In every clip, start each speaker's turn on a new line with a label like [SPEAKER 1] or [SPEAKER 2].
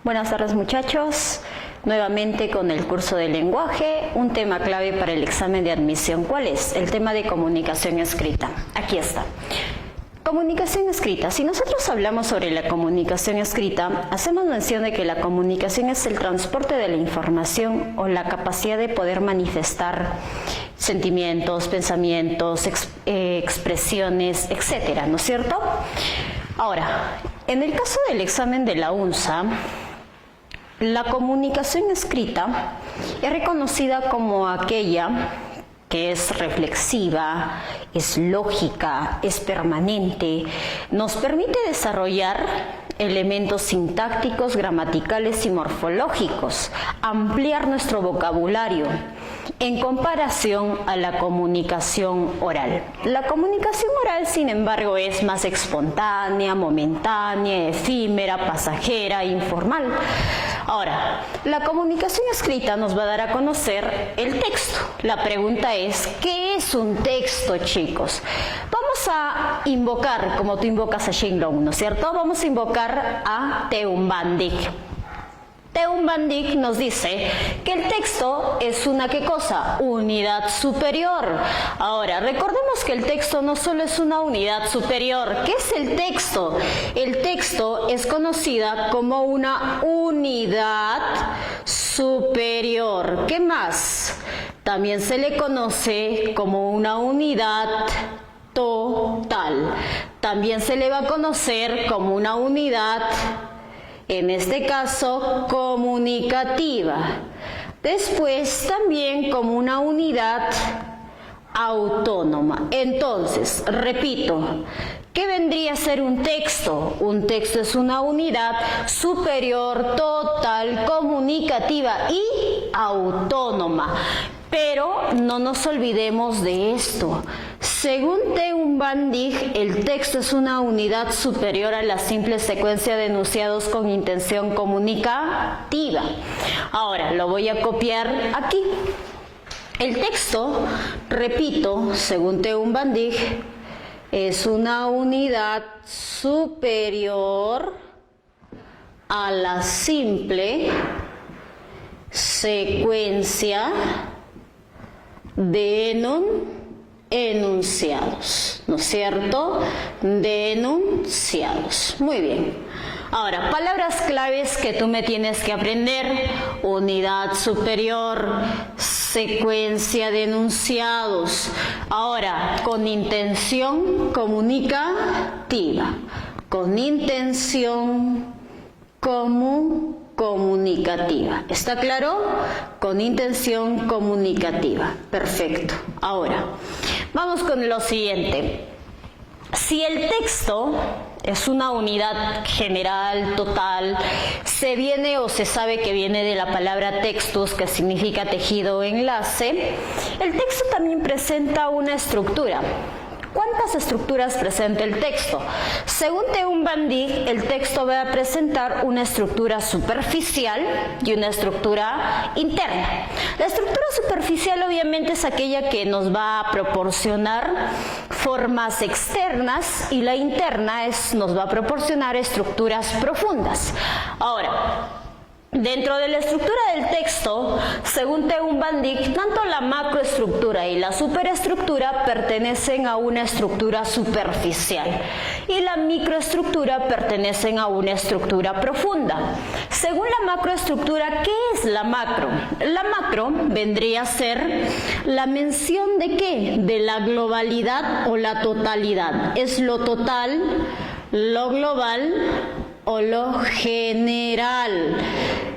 [SPEAKER 1] Buenas tardes muchachos, nuevamente con el curso de lenguaje, un tema clave para el examen de admisión. ¿Cuál es? El tema de comunicación escrita. Aquí está. Comunicación escrita. Si nosotros hablamos sobre la comunicación escrita, hacemos mención de que la comunicación es el transporte de la información o la capacidad de poder manifestar sentimientos, pensamientos, expresiones, etcétera, ¿no es cierto? Ahora, en el caso del examen de la UNSA, la comunicación escrita es reconocida como aquella que es reflexiva, es lógica, es permanente, nos permite desarrollar elementos sintácticos, gramaticales y morfológicos, ampliar nuestro vocabulario en comparación a la comunicación oral. La comunicación oral, sin embargo, es más espontánea, momentánea, efímera, pasajera, informal. Ahora, la comunicación escrita nos va a dar a conocer el texto. La pregunta es, ¿qué es un texto, chicos? Vamos a invocar, como tú invocas a Shenlong, ¿no es cierto? Vamos a invocar a Theun Van Dijk. Theun Van Dijk nos dice que el texto es una, ¿qué cosa? Unidad superior. Ahora, recordemos que el texto no solo es una unidad superior. ¿Qué es el texto? El texto es conocida como una unidad superior. ¿Qué más? También se le conoce como una unidad total. También se le va a conocer como una unidad, en este caso, comunicativa. Después también como una unidad autónoma. Entonces, repito, ¿qué vendría a ser un texto? Un texto es una unidad superior, total, comunicativa y autónoma. Pero no nos olvidemos de esto. Según Theun Van Dijk, el texto es una unidad superior a la simple secuencia de enunciados con intención comunicativa. Ahora, lo voy a copiar aquí. El texto, repito, según Theun Van Dijk, es una unidad superior a la simple secuencia de enunciados, ¿no es cierto? De enunciados. Muy bien. Ahora, palabras claves que tú me tienes que aprender: unidad superior, secuencia de enunciados. Ahora, con intención comunicativa. Con intención comunicativa. ¿Está claro? Con intención comunicativa. Perfecto. Ahora, vamos con lo siguiente. Si el texto es una unidad general, total, se viene o se sabe que viene de la palabra textus, que significa tejido o enlace, el texto también presenta una estructura. ¿Cuántas estructuras presenta el texto? Según Theun Van Dijk, el texto va a presentar una estructura superficial y una estructura interna. La estructura superficial obviamente es aquella que nos va a proporcionar formas externas y la interna nos va a proporcionar estructuras profundas. Ahora, dentro de la estructura del texto, según Theun Van Dijk, tanto la macroestructura y la superestructura pertenecen a una estructura superficial y la microestructura pertenecen a una estructura profunda. Según la macroestructura, ¿qué es la macro? La macro vendría a ser la mención de ¿qué? De la globalidad o la totalidad. Es lo total, lo global o lo general.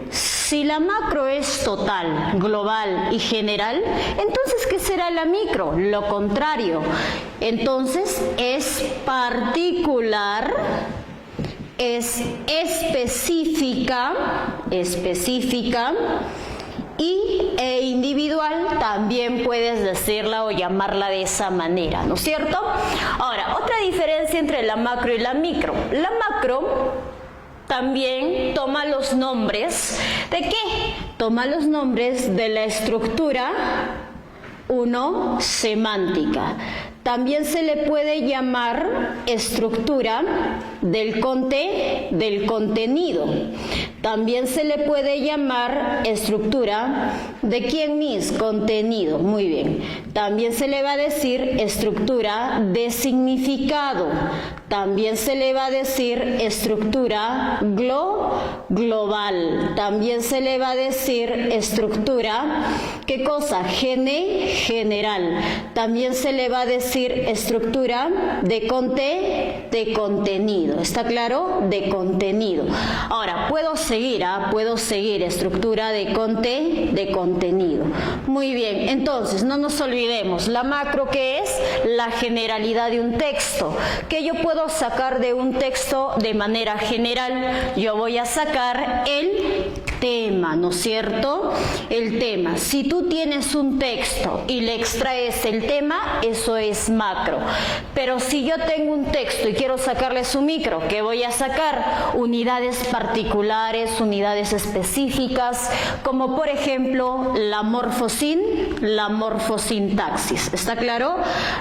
[SPEAKER 1] Si la macro es total, global y general, entonces ¿qué será la micro? Lo contrario. Entonces es particular, es específica e individual, también puedes decirla o llamarla de esa manera, ¿no es cierto? Ahora, otra diferencia entre la macro y la micro. La macro también toma los nombres, ¿de qué? Toma los nombres de la estructura semántica. También se le puede llamar estructura del contenido. También se le puede llamar estructura de ¿quién mis? Contenido. Muy bien. También se le va a decir estructura de significado. También se le va a decir estructura global. También se le va a decir estructura, ¿qué cosa? General. También se le va a decir estructura de contenido. ¿Está claro? De contenido. Ahora, puedo seguir, estructura de contenido. Muy bien, entonces, no nos olvidemos, la macro, ¿qué es? La generalidad de un texto. ¿Qué yo puedo sacar de un texto de manera general? Yo voy a sacar el tema, ¿no es cierto? El tema. Si tú tienes un texto y le extraes el tema, eso es macro. Pero si yo tengo un texto y quiero sacarle su micro, ¿qué voy a sacar? Unidades particulares, unidades específicas, como por ejemplo la morfosintaxis. ¿Está claro?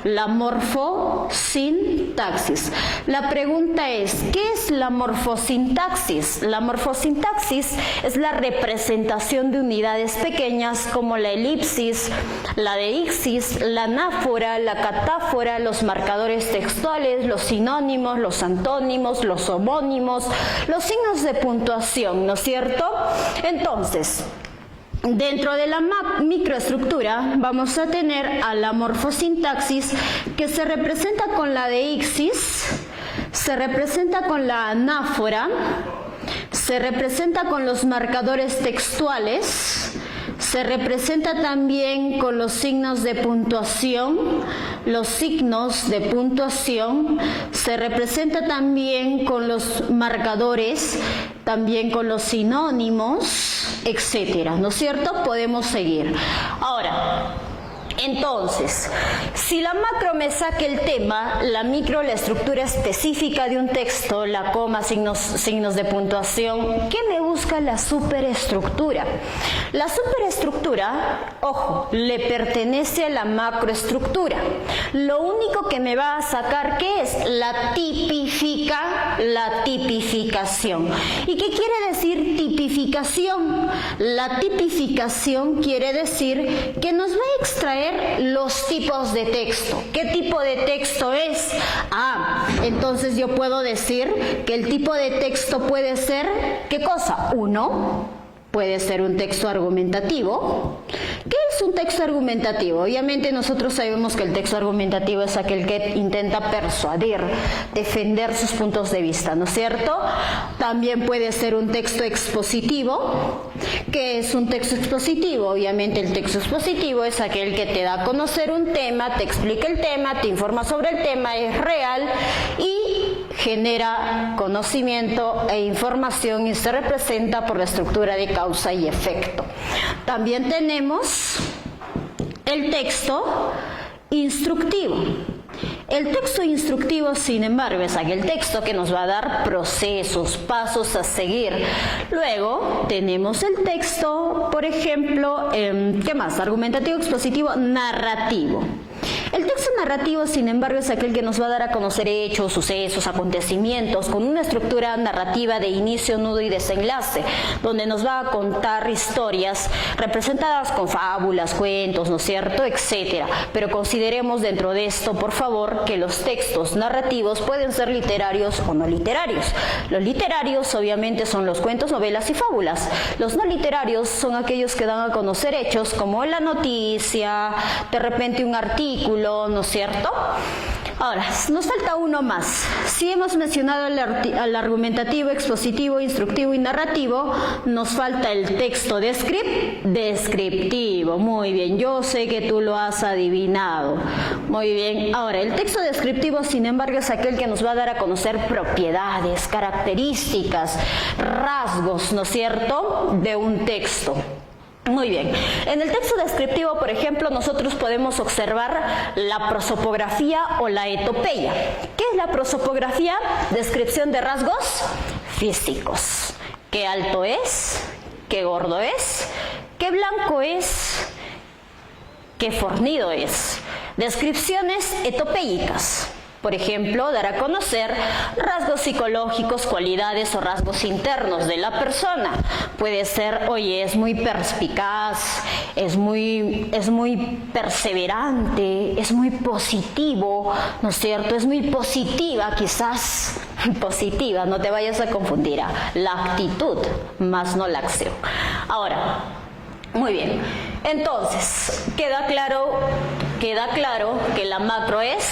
[SPEAKER 1] La morfosintaxis. La pregunta es, ¿qué es la morfosintaxis? La morfosintaxis es la representación de unidades pequeñas como la elipsis, la deixis, la anáfora, la catáfora, los marcadores textuales, los sinónimos, los antónimos, los homónimos, los signos de puntuación, ¿no es cierto? Entonces, dentro de la microestructura vamos a tener a la morfosintaxis, que se representa con la deixis, se representa con la anáfora, se representa con los marcadores textuales, se representa también con los signos de puntuación, se representa también con los marcadores, también con los sinónimos, etcétera, ¿no es cierto? Podemos seguir. Ahora, entonces, si la macro me saca el tema, la micro la estructura específica de un texto, la coma, signos de puntuación, ¿qué me busca la superestructura? La superestructura, ojo, le pertenece a la macroestructura. Lo único que me va a sacar, ¿qué es? La tipificación. ¿Y qué quiere decir tipificación? La tipificación quiere decir que nos va a extraer los tipos de texto. ¿Qué tipo de texto es? Entonces yo puedo decir que el tipo de texto puede ser, ¿qué cosa? Puede ser un texto argumentativo. ¿Qué es un texto argumentativo? Obviamente nosotros sabemos que el texto argumentativo es aquel que intenta persuadir, defender sus puntos de vista, ¿no es cierto? También puede ser un texto expositivo. ¿Qué es un texto expositivo? Obviamente el texto expositivo es aquel que te da a conocer un tema, te explica el tema, te informa sobre el tema, es real y genera conocimiento e información y se representa por la estructura de causa y efecto. También tenemos el texto instructivo. El texto instructivo, sin embargo, es aquel texto que nos va a dar procesos, pasos a seguir. Luego tenemos el texto, por ejemplo, ¿qué más? Argumentativo, expositivo, narrativo. El texto narrativo, sin embargo, es aquel que nos va a dar a conocer hechos, sucesos, acontecimientos, con una estructura narrativa de inicio, nudo y desenlace, donde nos va a contar historias representadas con fábulas, cuentos, ¿no es cierto?, etcétera. Pero consideremos dentro de esto, por favor, que los textos narrativos pueden ser literarios o no literarios. Los literarios, obviamente, son los cuentos, novelas y fábulas. Los no literarios son aquellos que dan a conocer hechos como la noticia, de repente un artículo, ¿no es cierto? Ahora, nos falta uno más. Si hemos mencionado al argumentativo, expositivo, instructivo y narrativo, nos falta el texto descriptivo. Muy bien, yo sé que tú lo has adivinado. Muy bien, ahora, el texto descriptivo, sin embargo, es aquel que nos va a dar a conocer propiedades, características, rasgos, ¿no es cierto?, de un texto. Muy bien. En el texto descriptivo, por ejemplo, nosotros podemos observar la prosopografía o la etopeya. ¿Qué es la prosopografía? Descripción de rasgos físicos. ¿Qué alto es? ¿Qué gordo es? ¿Qué blanco es? ¿Qué fornido es? Descripciones etopeicas. Por ejemplo, dar a conocer rasgos psicológicos, cualidades o rasgos internos de la persona. Puede ser, oye, es muy perspicaz, es muy perseverante, es muy positivo, ¿no es cierto? Es muy positiva, quizás positiva, no te vayas a confundir. La actitud, más no la acción. Ahora, muy bien. Entonces, queda claro que la macro es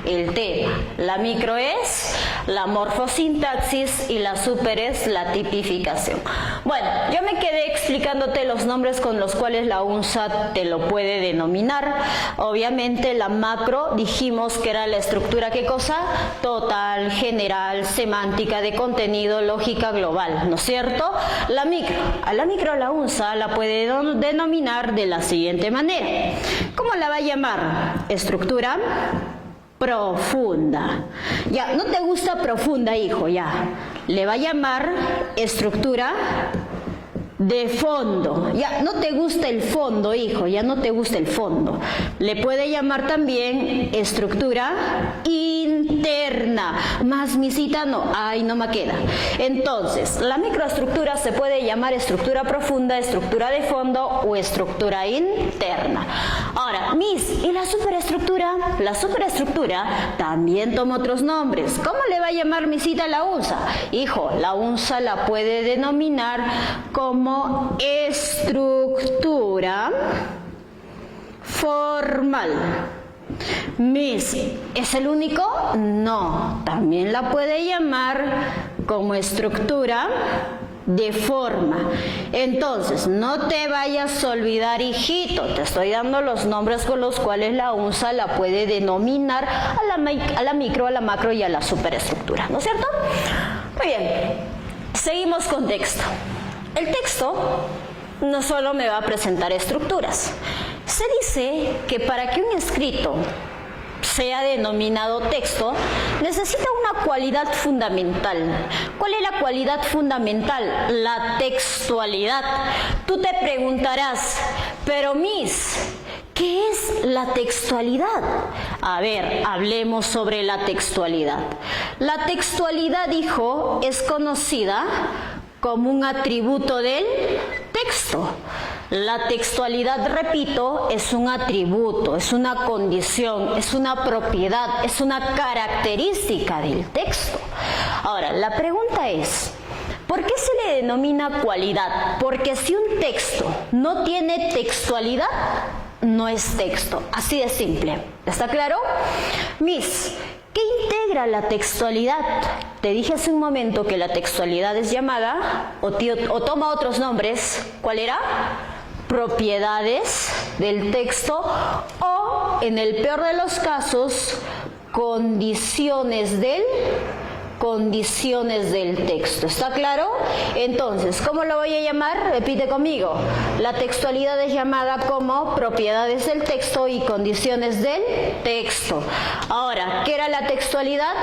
[SPEAKER 1] el tema, la micro es la morfosintaxis y la super es la tipificación. Bueno, yo me quedé explicándote los nombres con los cuales la UNSA te lo puede denominar. Obviamente la macro dijimos que era la estructura, ¿qué cosa? Total, general, semántica, de contenido, lógica global, ¿no es cierto? La micro la UNSA la puede denominar de la siguiente manera. ¿Cómo la va a llamar? Estructura profunda. Ya, no te gusta profunda, hijo, ya. Le va a llamar estructura de fondo. Ya, no te gusta el fondo, hijo, ya no te gusta el fondo. Le puede llamar también estructura interna. Más misita no, ay, no me queda. Entonces, la microestructura se puede llamar estructura profunda, estructura de fondo o estructura interna. Ahora, ¿y la superestructura? La superestructura también toma otros nombres. ¿Cómo le va a llamar misita la UNSA? Hijo, la UNSA la puede denominar como estructura formal. ¿Es el único? No, también la puede llamar como estructura de forma. Entonces, no te vayas a olvidar, hijito, te estoy dando los nombres con los cuales la UNSA la puede denominar a la micro, a la macro y a la superestructura, ¿no es cierto? Muy bien, seguimos con texto. El texto no solo me va a presentar estructuras. Se dice que para que un escrito sea denominado texto, necesita una cualidad fundamental. ¿Cuál es la cualidad fundamental? La textualidad. Tú te preguntarás, pero ¿qué es la textualidad? A ver, hablemos sobre la textualidad. La textualidad, hijo, es conocida como un atributo del texto. La textualidad, repito, es un atributo, es una condición, es una propiedad, es una característica del texto. Ahora, la pregunta es, ¿por qué se le denomina cualidad? Porque si un texto no tiene textualidad, no es texto. Así de simple. ¿Está claro? ¿Qué integra la textualidad? Te dije hace un momento que la textualidad es llamada, o toma otros nombres. ¿Cuál era? Propiedades del texto o, en el peor de los casos, condiciones del texto. ¿Está claro? Entonces, ¿cómo lo voy a llamar? Repite conmigo. La textualidad es llamada como propiedades del texto y condiciones del texto. Ahora, ¿qué era la textualidad?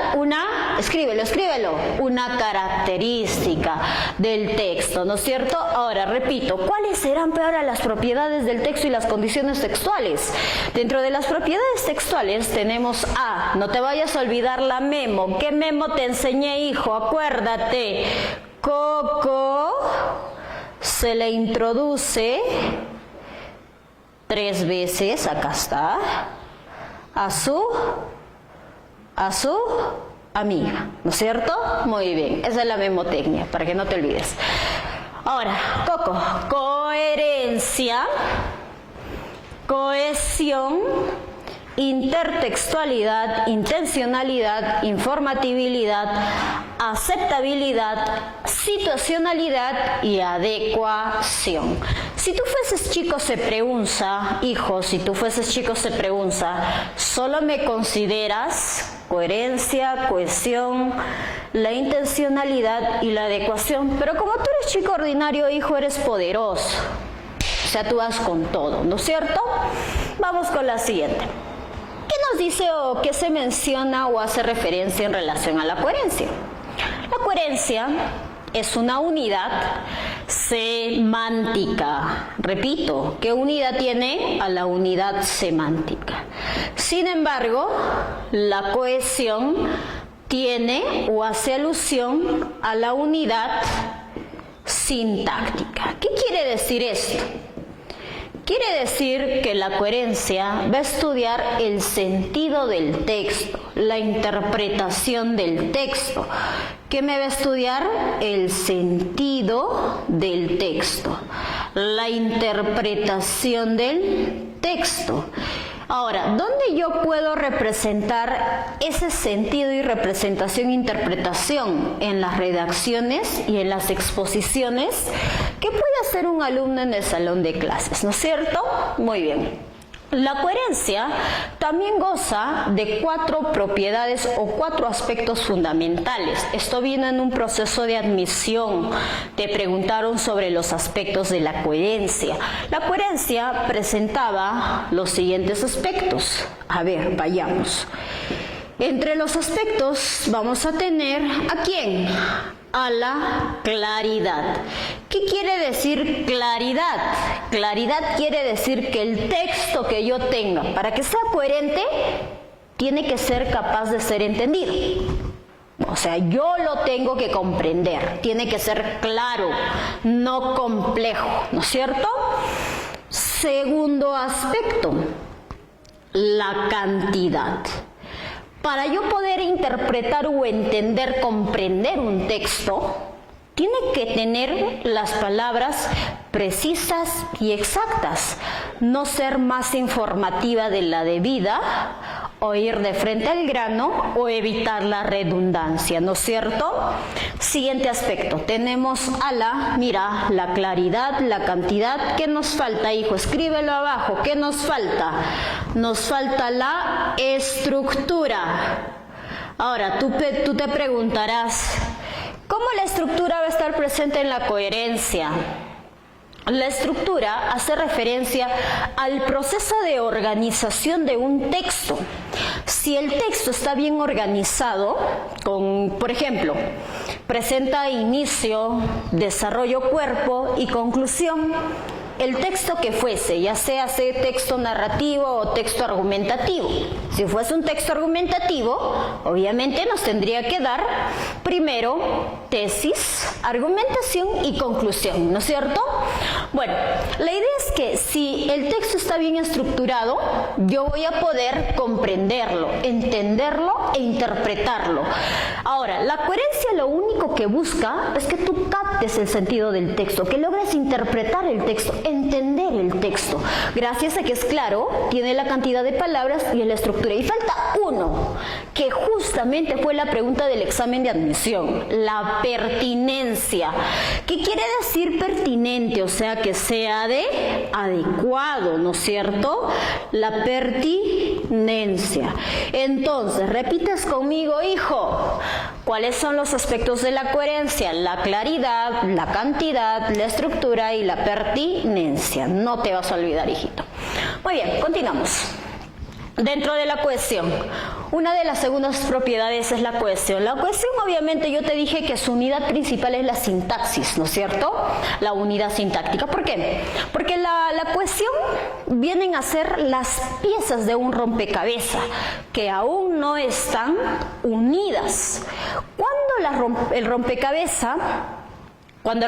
[SPEAKER 1] Escríbelo, una característica del texto, ¿no es cierto? Ahora, repito, ¿cuáles serán ahora las propiedades del texto y las condiciones textuales? Dentro de las propiedades textuales tenemos no te vayas a olvidar la memo. ¿Qué memo te enseñé, hijo? Acuérdate, Coco se le introduce 3 veces, acá está, a su amiga, ¿no es cierto? Muy bien, esa es la memotecnia, para que no te olvides. Ahora, Coco, coherencia, cohesión, intertextualidad, intencionalidad, informatividad, aceptabilidad, situacionalidad y adecuación. Si tú fueses chico se pregunta, hijo, si tú fueses chico se pregunta, ¿solo me consideras coherencia, cohesión, la intencionalidad y la adecuación? Pero como tú eres chico ordinario, hijo, eres poderoso. O sea, tú vas con todo, ¿no es cierto? Vamos con la siguiente. ¿Qué nos dice o qué se menciona o hace referencia en relación a la coherencia? La coherencia es una unidad Semántica. Repito, ¿qué unidad tiene? A la unidad semántica. Sin embargo, la cohesión tiene o hace alusión a la unidad sintáctica. ¿Qué quiere decir esto? Quiere decir que la coherencia va a estudiar el sentido del texto, la interpretación del texto. ¿Qué me va a estudiar? El sentido del texto, la interpretación del texto. Ahora, ¿dónde yo puedo representar ese sentido y representación e interpretación? En las redacciones y en las exposiciones que puede hacer un alumno en el salón de clases, ¿no es cierto? Muy bien. La coherencia también goza de 4 propiedades o 4 aspectos fundamentales. Esto viene en un proceso de admisión. Te preguntaron sobre los aspectos de la coherencia. La coherencia presentaba los siguientes aspectos. A ver, vayamos. Entre los aspectos vamos a tener ¿a quién? A la claridad. ¿Qué quiere decir claridad? Claridad quiere decir que el texto que yo tenga, para que sea coherente, tiene que ser capaz de ser entendido. O sea, yo lo tengo que comprender, tiene que ser claro, no complejo, ¿no es cierto? Segundo aspecto, la cantidad. Para yo poder interpretar o entender, comprender un texto, tiene que tener las palabras precisas y exactas, no ser más informativa de la debida, o ir de frente al grano, o evitar la redundancia, ¿no es cierto? Siguiente aspecto, tenemos mira, la claridad, la cantidad. ¿Qué nos falta, hijo? Escríbelo abajo. ¿Qué nos falta? Nos falta la estructura. Ahora, tú te preguntarás, ¿cómo la estructura va a estar presente en la coherencia? La estructura hace referencia al proceso de organización de un texto. Si el texto está bien organizado, por ejemplo, presenta inicio, desarrollo, cuerpo y conclusión. El texto que fuese, ya sea texto narrativo o texto argumentativo. Si fuese un texto argumentativo, obviamente nos tendría que dar primero tesis, argumentación y conclusión, ¿no es cierto? Bueno, la idea es que si el texto está bien estructurado, yo voy a poder comprenderlo, entenderlo e interpretarlo. Ahora, la coherencia lo único que busca es que tú captes el sentido del texto, que logres interpretar el texto, entender el texto, gracias a que es claro, tiene la cantidad de palabras y la estructura. Y falta uno, que justamente fue la pregunta del examen de admisión, la pertinencia. ¿Qué quiere decir pertinente? O sea, que sea adecuado, ¿no es cierto? La pertinencia. Entonces, repites conmigo, hijo, ¿cuáles son los aspectos de la coherencia? La claridad, la cantidad, la estructura y la pertinencia. No te vas a olvidar, hijito. Muy bien, continuamos. Dentro de la cohesión, una de las segundas propiedades es la cohesión. La cohesión, obviamente, yo te dije que su unidad principal es la sintaxis, ¿no es cierto? La unidad sintáctica. ¿Por qué? Porque la cohesión vienen a ser las piezas de un rompecabezas que aún no están unidas. Cuando el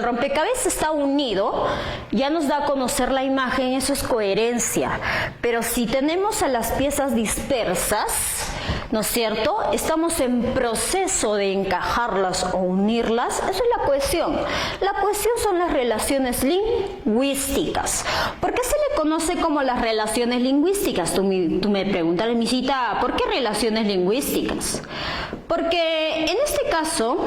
[SPEAKER 1] rompecabezas está unido, ya nos da a conocer la imagen, eso es coherencia. Pero si tenemos a las piezas dispersas, ¿no es cierto? Estamos en proceso de encajarlas o unirlas, eso es la cohesión. La cohesión son las relaciones lingüísticas. ¿Por qué se le conoce como las relaciones lingüísticas? Tú me preguntas, Misita, ¿por qué relaciones lingüísticas? Porque en este caso,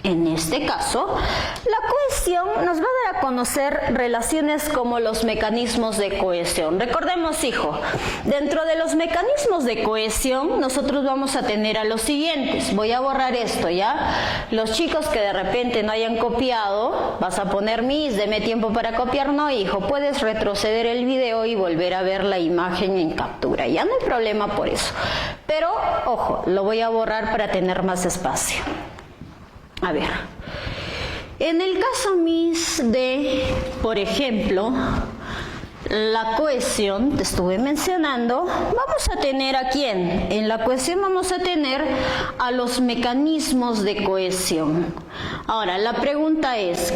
[SPEAKER 1] la cohesión nos va a dar a conocer relaciones como los mecanismos de cohesión. Recordemos, hijo, dentro de los mecanismos de cohesión nosotros vamos a tener a los siguientes. Voy a borrar esto, ¿ya? Los chicos que de repente no hayan copiado, vas a poner deme tiempo para copiar. No, hijo, puedes retroceder el video y volver a ver la imagen en captura. Ya no hay problema por eso. Pero, ojo, lo voy a borrar para tener más espacio. A ver, en el caso de, por ejemplo, la cohesión, te estuve mencionando, vamos a tener ¿a quién? En la cohesión vamos a tener a los mecanismos de cohesión. Ahora, la pregunta es,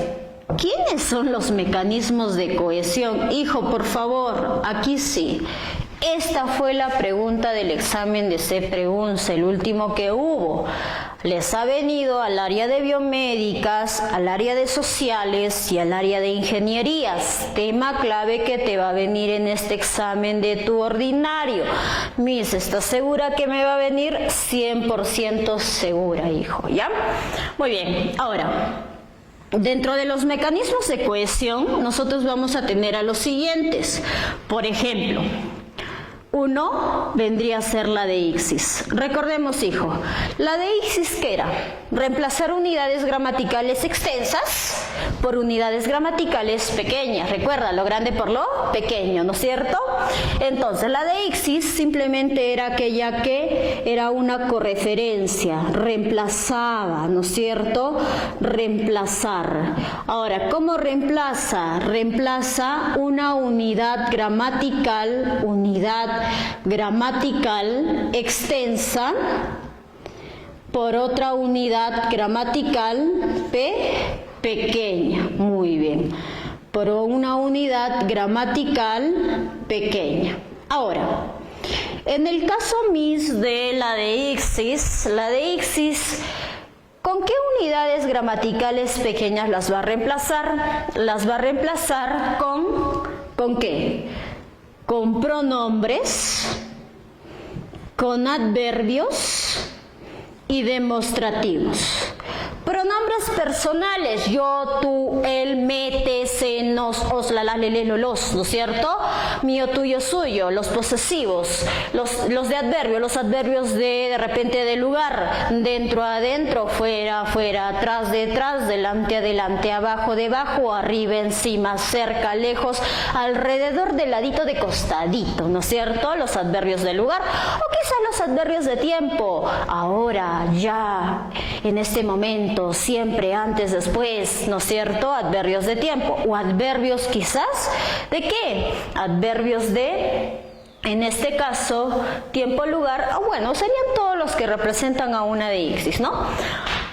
[SPEAKER 1] ¿quiénes son los mecanismos de cohesión? Hijo, por favor, aquí sí. Esta fue la pregunta del examen de CEPREUNCE, el último que hubo. Les ha venido al área de biomédicas, al área de sociales y al área de ingenierías. Tema clave que te va a venir en este examen de tu ordinario. Miss, ¿estás segura que me va a venir? 100% segura, hijo, ¿ya? Muy bien, ahora, dentro de los mecanismos de cohesión, nosotros vamos a tener a los siguientes. Por ejemplo, uno vendría a ser la deixis. Recordemos, hijo, la deixis, ¿qué era? Reemplazar unidades gramaticales extensas por unidades gramaticales pequeñas. Recuerda, lo grande por lo pequeño, ¿no es cierto? Entonces, la deixis simplemente era aquella que era una correferencia, reemplazaba, ¿no es cierto? Reemplazar. Ahora, ¿cómo reemplaza? Reemplaza una unidad gramatical extensa por otra unidad gramatical pequeña. Muy bien. Por una unidad gramatical pequeña. Ahora, en el caso mis de la deixis, ¿con qué unidades gramaticales pequeñas las va a reemplazar? Las va a reemplazar ¿con qué? Con pronombres, con adverbios y demostrativos. Pronombres personales, yo, tú, él, me, te, se, nos, os, la, las, leles, los, ¿no es cierto? Mío, tuyo, suyo, los posesivos, los de adverbio, los adverbios de repente de lugar, dentro, adentro, fuera, fuera, atrás, detrás, delante, adelante, abajo, debajo, arriba, encima, cerca, lejos, alrededor, de ladito, de costadito, ¿no es cierto? Los adverbios de lugar, o quizás los adverbios de tiempo, ahora, ya, en este momento, siempre, antes, después, ¿no es cierto? Adverbios de tiempo, o adverbios quizás, ¿de qué? Adverbios de, en este caso, tiempo, lugar, o bueno, serían todos los que representan a una deixis, ¿no?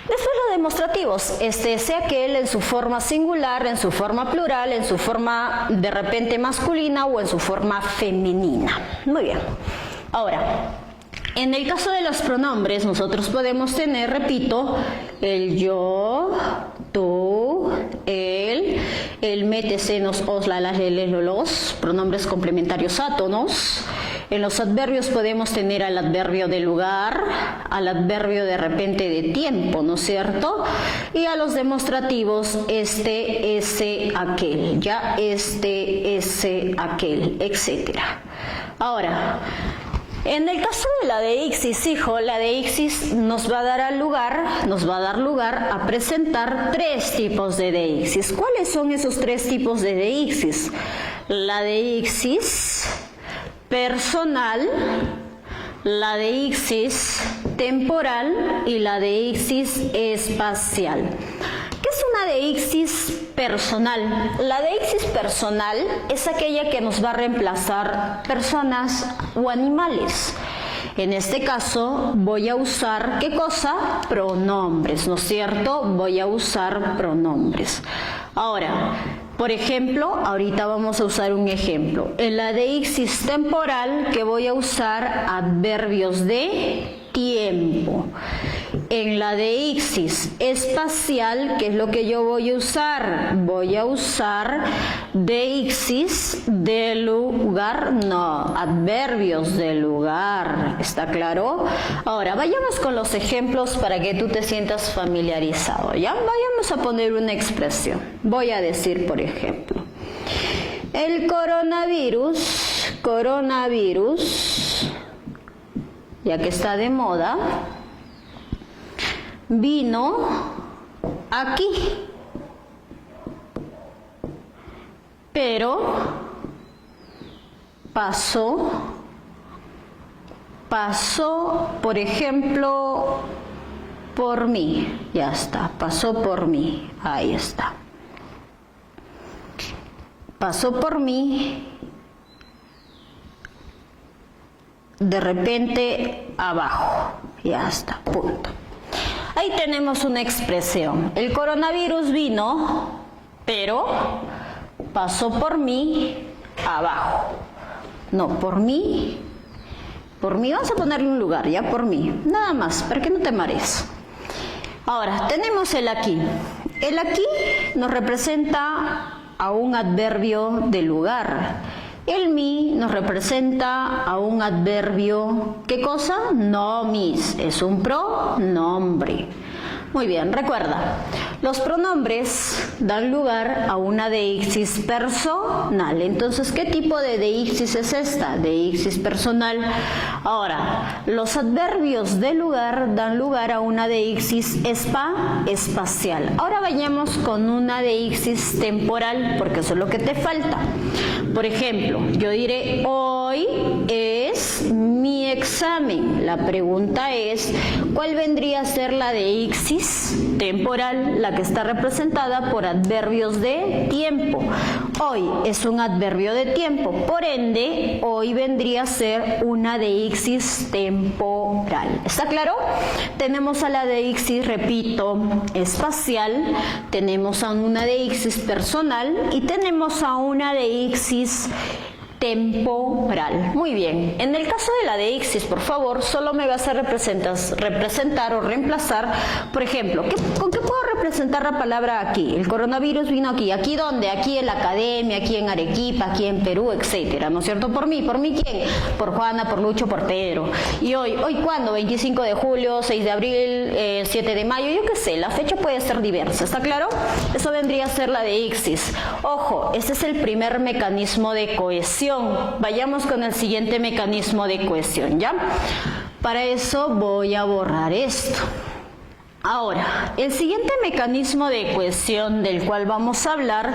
[SPEAKER 1] Después los demostrativos, sea aquel en su forma singular, en su forma plural, en su forma de repente masculina o en su forma femenina. Muy bien. Ahora, en el caso de los pronombres, nosotros podemos tener, repito, el yo, tú, él, el me, te, se, nos, os, la, las, leles, los, pronombres complementarios átonos. En los adverbios podemos tener al adverbio de lugar, al adverbio de repente de tiempo, ¿no es cierto? Y a los demostrativos, ese, aquel, ya, ese, aquel, etcétera. Ahora, en el caso de la deixis, hijo, la deixis nos va a dar lugar a presentar tres tipos de deixis. ¿Cuáles son esos tres tipos de deixis? La deixis personal, la deixis temporal y la deixis espacial. ¿Qué es una deixis personal? La deixis personal es aquella que nos va a reemplazar personas o animales. En este caso voy a usar, ¿qué cosa? Pronombres, ¿no es cierto? Voy a usar pronombres. Ahora, por ejemplo, ahorita vamos a usar un ejemplo. En la deixis temporal, que voy a usar adverbios de tiempo. En la deixis espacial, ¿qué es lo que yo voy a usar? Voy a usar deixis de lugar, no, adverbios de lugar, ¿está claro? Ahora, vayamos con los ejemplos para que tú te sientas familiarizado, ¿ya? Vayamos a poner una expresión. Voy a decir, por ejemplo, el coronavirus, ya que está de moda, vino aquí, pero pasó, por ejemplo, por mí, ya está, pasó por mí, ahí está. Pasó por mí, de repente abajo, ya está, punto. Ahí tenemos una expresión. El coronavirus vino, pero pasó por mí abajo. No, por mí, vamos a ponerle un lugar, ya por mí, nada más, para que no te marees. Ahora, tenemos el aquí. El aquí nos representa a un adverbio de lugar. El mi nos representa a un adverbio, ¿qué cosa? Nomis, es un pronombre. Muy bien, recuerda, los pronombres dan lugar a una deixis personal. Entonces, ¿qué tipo de deixis es esta? Deixis personal. Ahora, los adverbios de lugar dan lugar a una deixis espacial. Ahora vayamos con una deixis temporal, porque eso es lo que te falta. Por ejemplo, yo diré, hoy es mi examen. La pregunta es, ¿cuál vendría a ser la deixis temporal? La que está representada por adverbios de tiempo. Hoy es un adverbio de tiempo, por ende, hoy vendría a ser una deixis temporal. ¿Está claro? Tenemos a la deixis, repito, espacial, tenemos a una deixis personal y tenemos a una deixis temporal. Muy bien, en el caso de la deixis, por favor, solo me vas a representar o reemplazar, por ejemplo, ¿con qué puedo representar la palabra aquí? El coronavirus vino aquí. ¿Aquí dónde? Aquí en la academia, aquí en Arequipa, aquí en Perú, etcétera, ¿no es cierto? ¿Por mí quién? Por Juana, por Lucho, por Pedro. ¿Y hoy cuándo? 25 de julio, 6 de abril, 7 de mayo, yo qué sé, la fecha puede ser diversa, ¿está claro? Eso vendría a ser la deixis. Ojo, ese es el primer mecanismo de cohesión. Vayamos con el siguiente mecanismo de cohesión, ¿ya? Para eso voy a borrar esto. Ahora, el siguiente mecanismo de cohesión del cual vamos a hablar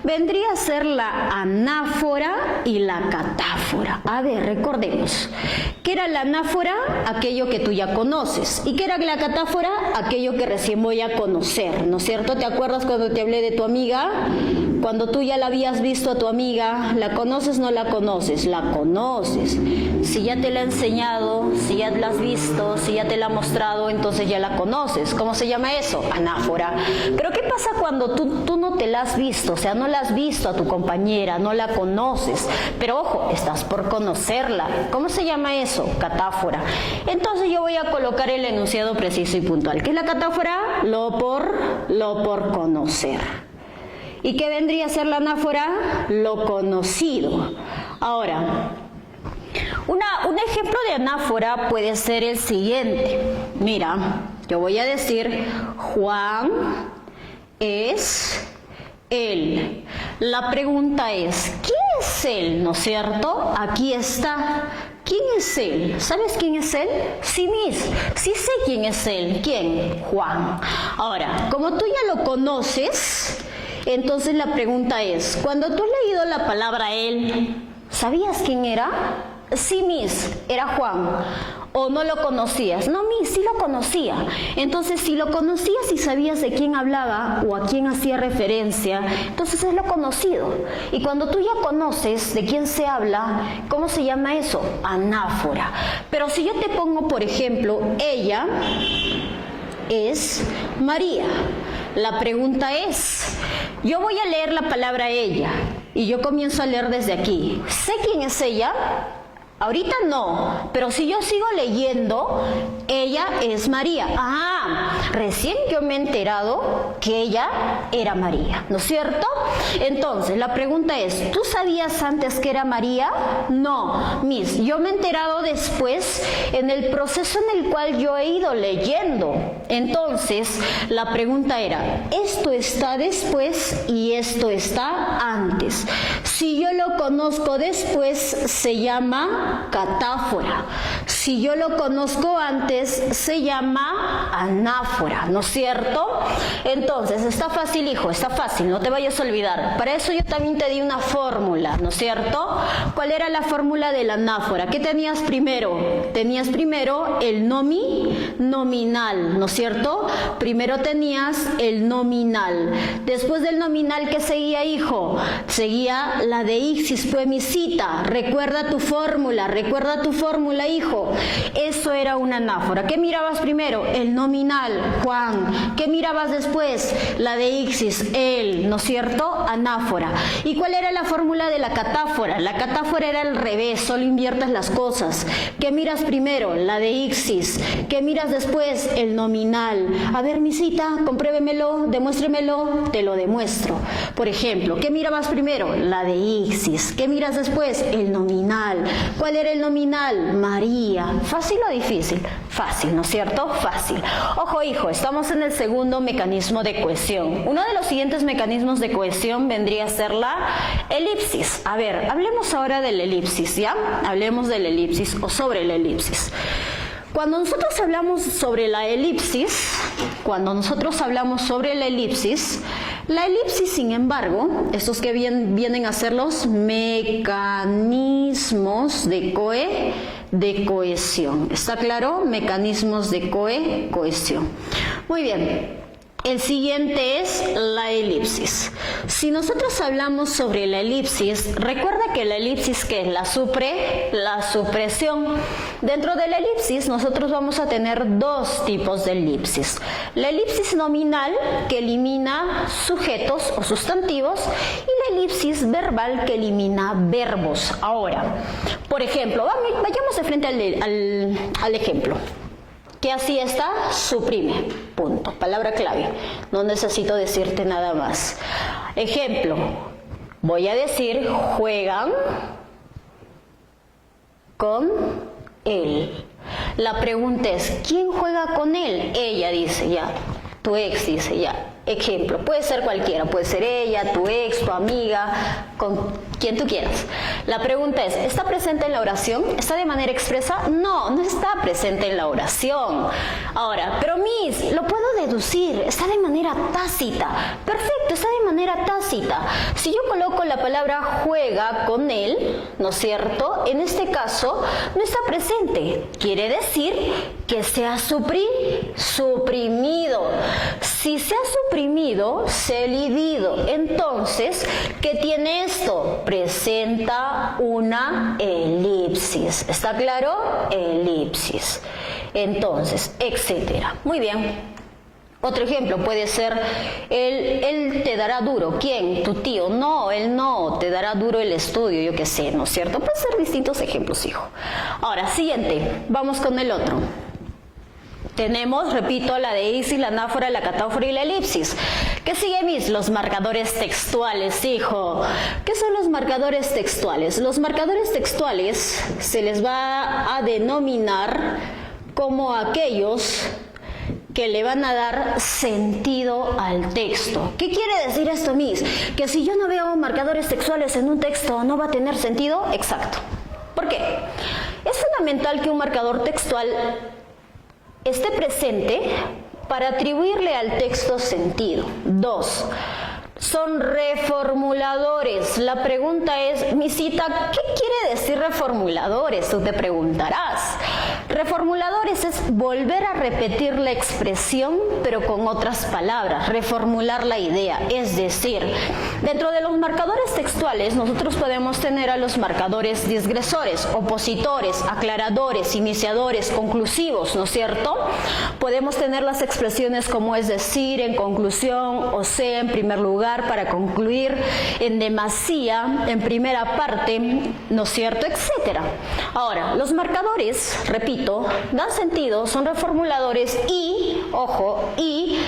[SPEAKER 1] vendría a ser la anáfora y la catáfora. A ver, recordemos. ¿Qué era la anáfora? Aquello que tú ya conoces. ¿Y qué era la catáfora? Aquello que recién voy a conocer, ¿no es cierto? ¿Te acuerdas cuando te hablé de tu amiga? Cuando tú ya la habías visto a tu amiga, ¿la conoces o no la conoces? La conoces. Si ya te la he enseñado, si ya la has visto, si ya te la ha mostrado, entonces ya la conoces. ¿Cómo se llama eso? Anáfora. Pero ¿qué pasa cuando tú no te la has visto? O sea, no la has visto a tu compañera, no la conoces. Pero ojo, estás por conocerla. ¿Cómo se llama eso? Catáfora. Entonces yo voy a colocar el enunciado preciso y puntual. ¿Qué es la catáfora? Lo por conocer. ¿Y qué vendría a ser la anáfora? Lo conocido. Ahora, un ejemplo de anáfora puede ser el siguiente. Mira, yo voy a decir, Juan es él. La pregunta es, ¿quién es él? ¿No es cierto? Aquí está. ¿Quién es él? ¿Sabes quién es él? Sí, sí sé quién es él. ¿Quién? Juan. Ahora, como tú ya lo conoces, entonces la pregunta es, cuando tú has leído la palabra él, ¿sabías quién era? Sí, era Juan. ¿O no lo conocías? No, sí lo conocía. Entonces, si lo conocías y sabías de quién hablaba o a quién hacía referencia, entonces es lo conocido. Y cuando tú ya conoces de quién se habla, ¿cómo se llama eso? Anáfora. Pero si yo te pongo, por ejemplo, ella es María. La pregunta es, yo voy a leer la palabra ella y yo comienzo a leer desde aquí. ¿Sé quién es ella? Ahorita no, pero si yo sigo leyendo, ella es María. Recién yo me he enterado que ella era María, ¿no es cierto? Entonces, la pregunta es, ¿tú sabías antes que era María? No, yo me he enterado después en el proceso en el cual yo he ido leyendo. Entonces, la pregunta era, esto está después y esto está antes. Si yo lo conozco después, se llama catáfora. Si yo lo conozco antes, se llama anáfora, ¿no es cierto? Entonces, está fácil, hijo, está fácil, no te vayas a olvidar. Para eso yo también te di una fórmula, ¿no es cierto? ¿Cuál era la fórmula de la anáfora? ¿Qué tenías primero? Tenías primero el nominal, ¿no es cierto? Primero tenías el nominal. Después del nominal, ¿qué seguía, hijo? Seguía la deixis, poemicita. Recuerda tu fórmula, hijo. Eso era una anáfora. ¿Qué mirabas primero? El nominal, Juan. ¿Qué mirabas después? La deixis, él, ¿no es cierto? Anáfora. ¿Y cuál era la fórmula de la catáfora? La catáfora era al revés, solo inviertes las cosas. ¿Qué miras primero? La deixis. ¿Qué miras después? El nominal. A ver, misita, compruébemelo, demuéstremelo, te lo demuestro. Por ejemplo, ¿qué mirabas primero? La deixis. ¿Qué miras después? El nominal. ¿Cuál era el nominal? María. ¿Fácil o difícil? Fácil, ¿no es cierto? Fácil. Ojo, hijo, estamos en el segundo mecanismo de cohesión. Uno de los siguientes mecanismos de cohesión vendría a ser la elipsis. A ver, hablemos ahora del elipsis, ¿ya? Hablemos del elipsis o sobre la elipsis. Cuando nosotros hablamos sobre la elipsis, la elipsis, sin embargo, estos que vienen a ser los mecanismos de cohesión. ¿Está claro? Mecanismos de cohesión. Muy bien. El siguiente es la elipsis. Si nosotros hablamos sobre la elipsis, recuerda que la elipsis, ¿qué es? La supresión. Dentro de la elipsis nosotros vamos a tener dos tipos de elipsis. La elipsis nominal, que elimina sujetos o sustantivos, y la elipsis verbal, que elimina verbos. Ahora, por ejemplo, vayamos de frente al ejemplo. ¿Qué así está? Suprime. Punto. Palabra clave. No necesito decirte nada más. Ejemplo. Voy a decir, juegan con él. La pregunta es, ¿quién juega con él? Ella dice, ya. Tu ex dice, ya. Ejemplo. Puede ser cualquiera. Puede ser ella, tu ex, tu amiga, con quien tú quieras. La pregunta es, ¿está presente en la oración? ¿Está de manera expresa? No, no está presente en la oración. Ahora, pero Miss, lo puedo deducir, está de manera tácita. Perfecto, está de manera tácita. Si yo coloco la palabra juega con él, ¿no es cierto? En este caso, no está presente. Quiere decir que se ha suprimido. Si se ha suprimido, se ha elidido. Entonces, ¿qué tiene esto? Presenta una elipsis. ¿Está claro? Elipsis. Entonces, etcétera. Muy bien. Otro ejemplo puede ser, él te dará duro. ¿Quién? ¿Tu tío? No, él no. Te dará duro el estudio, yo qué sé, ¿no es cierto? Pueden ser distintos ejemplos, hijo. Ahora, siguiente. Vamos con el otro. Tenemos, repito, la deixis, la anáfora, la catáfora y la elipsis. ¿Qué sigue, Miss? Los marcadores textuales, hijo. ¿Qué son los marcadores textuales? Los marcadores textuales se les va a denominar como aquellos que le van a dar sentido al texto. ¿Qué quiere decir esto, Miss? Que si yo no veo marcadores textuales en un texto, ¿no va a tener sentido? Exacto. ¿Por qué? Es fundamental que un marcador textual esté presente para atribuirle al texto sentido. 2. Son reformuladores. La pregunta es, misita, ¿qué quiere decir reformuladores? Tú te preguntarás. Reformuladores es volver a repetir la expresión, pero con otras palabras, reformular la idea. Es decir, dentro de los marcadores textuales, nosotros podemos tener a los marcadores disgresores, opositores, aclaradores, iniciadores, conclusivos, ¿no es cierto? Podemos tener las expresiones como es decir, en conclusión, o sea, en primer lugar, para concluir, en demasía, en primera parte, ¿no es cierto?, etcétera. Ahora, los marcadores, repito, dan sentido, son reformuladores y, ojo, y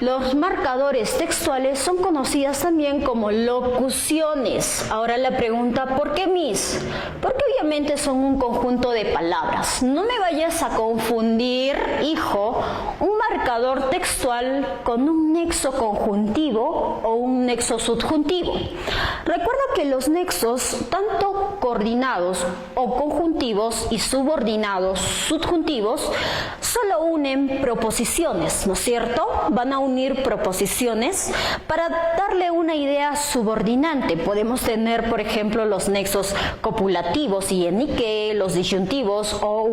[SPEAKER 1] Los marcadores textuales son conocidas también como locuciones. Ahora la pregunta, ¿por qué, Miss? Porque obviamente son un conjunto de palabras. No me vayas a confundir, hijo, un marcador textual con un nexo conjuntivo o un nexo subjuntivo. Recuerda que los nexos, tanto coordinados o conjuntivos y subordinados subjuntivos, solo unen proposiciones, ¿no es cierto? Van a unir proposiciones para darle una idea subordinante. Podemos tener, por ejemplo, los nexos copulativos y en que, los disyuntivos o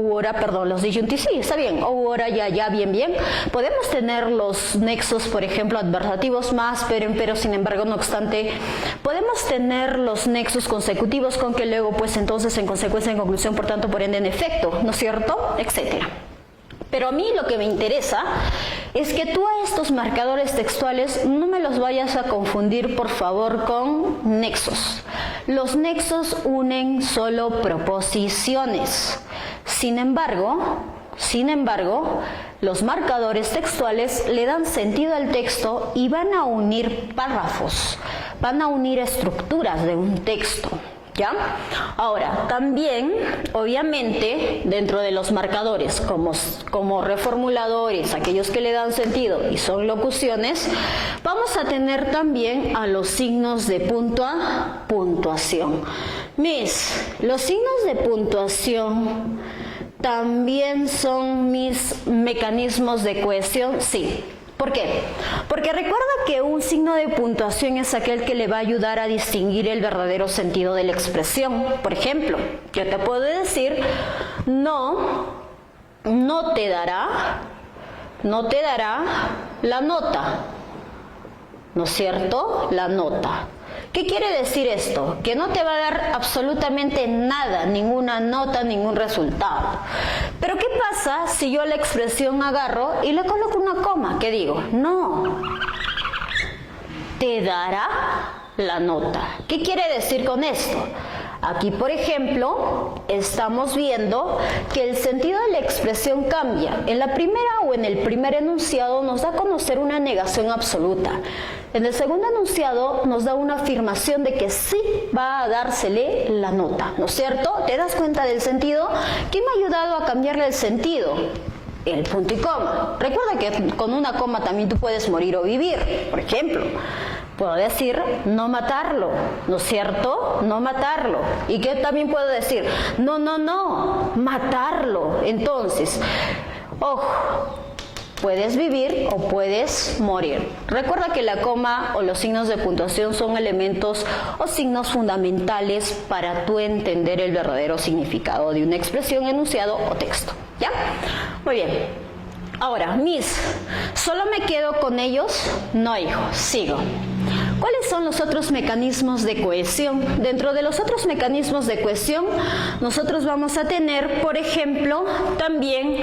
[SPEAKER 1] los disyuntivos, sí, está bien, o ahora ya, bien. Podemos tener los nexos, por ejemplo, adversativos más, pero, sin embargo, no obstante, podemos tener los nexos consecutivos con que luego, pues entonces, en consecuencia, en conclusión, por tanto, por ende, en efecto, ¿no es cierto? Etcétera. Pero a mí lo que me interesa es que tú a estos marcadores textuales no me los vayas a confundir, por favor, con nexos. Los nexos unen solo proposiciones. Sin embargo, los marcadores textuales le dan sentido al texto y van a unir párrafos, van a unir estructuras de un texto. ¿Ya? Ahora, también, obviamente, dentro de los marcadores, como reformuladores, aquellos que le dan sentido y son locuciones, vamos a tener también a los signos de puntuación. Miss, los signos de puntuación también son mis mecanismos de cohesión, sí. ¿Por qué? Porque recuerda que un signo de puntuación es aquel que le va a ayudar a distinguir el verdadero sentido de la expresión. Por ejemplo, yo te puedo decir, no te dará la nota, ¿no es cierto? La nota. ¿Qué quiere decir esto? Que no te va a dar absolutamente nada, ninguna nota, ningún resultado. Pero ¿qué pasa si yo la expresión agarro y le coloco una coma? ¿Qué digo? No. Te dará la nota. ¿Qué quiere decir con esto? Aquí, por ejemplo, estamos viendo que el sentido de la expresión cambia. En la primera o en el primer enunciado nos da a conocer una negación absoluta. En el segundo enunciado nos da una afirmación de que sí va a dársele la nota, ¿no es cierto? ¿Te das cuenta del sentido? ¿Quién me ha ayudado a cambiarle el sentido? El punto y coma. Recuerda que con una coma también tú puedes morir o vivir. Por ejemplo, puedo decir no matarlo, ¿no es cierto? No matarlo. ¿Y qué también puedo decir? No, matarlo. Entonces, ojo, puedes vivir o puedes morir. Recuerda que la coma o los signos de puntuación son elementos o signos fundamentales para tú entender el verdadero significado de una expresión, enunciado o texto. ¿Ya? Muy bien. Ahora, Miss, ¿solo me quedo con ellos? No, hijo, sigo. ¿Cuáles son los otros mecanismos de cohesión? Dentro de los otros mecanismos de cohesión, nosotros vamos a tener, por ejemplo, también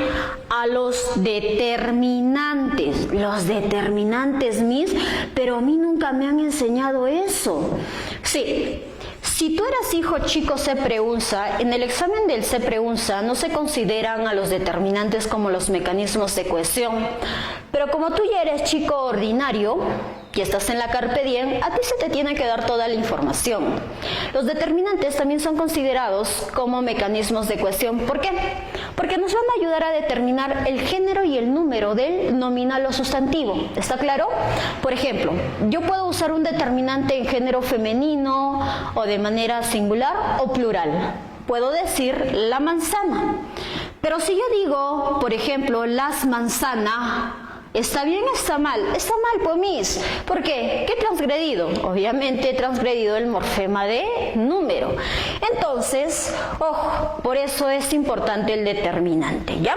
[SPEAKER 1] a los determinantes. Los determinantes, Miss, pero a mí nunca me han enseñado eso. Sí. Si tú eras hijo chico CEPREUNZA, en el examen del CEPREUNZA no se consideran a los determinantes como los mecanismos de cohesión, pero como tú ya eres chico ordinario y estás en la Carpe Diem, a ti se te tiene que dar toda la información. Los determinantes también son considerados como mecanismos de cohesión. ¿Por qué? Porque nos van a ayudar a determinar el género y el número del nominal o sustantivo. ¿Está claro? Por ejemplo, yo puedo usar un determinante en género femenino o de manera singular o plural. Puedo decir la manzana. Pero si yo digo, por ejemplo, las manzanas, ¿está bien o está mal? Está mal, pues, Miss. ¿Por qué? ¿Qué he transgredido? Obviamente he transgredido el morfema de número. Entonces, ojo, por eso es importante el determinante, ¿ya?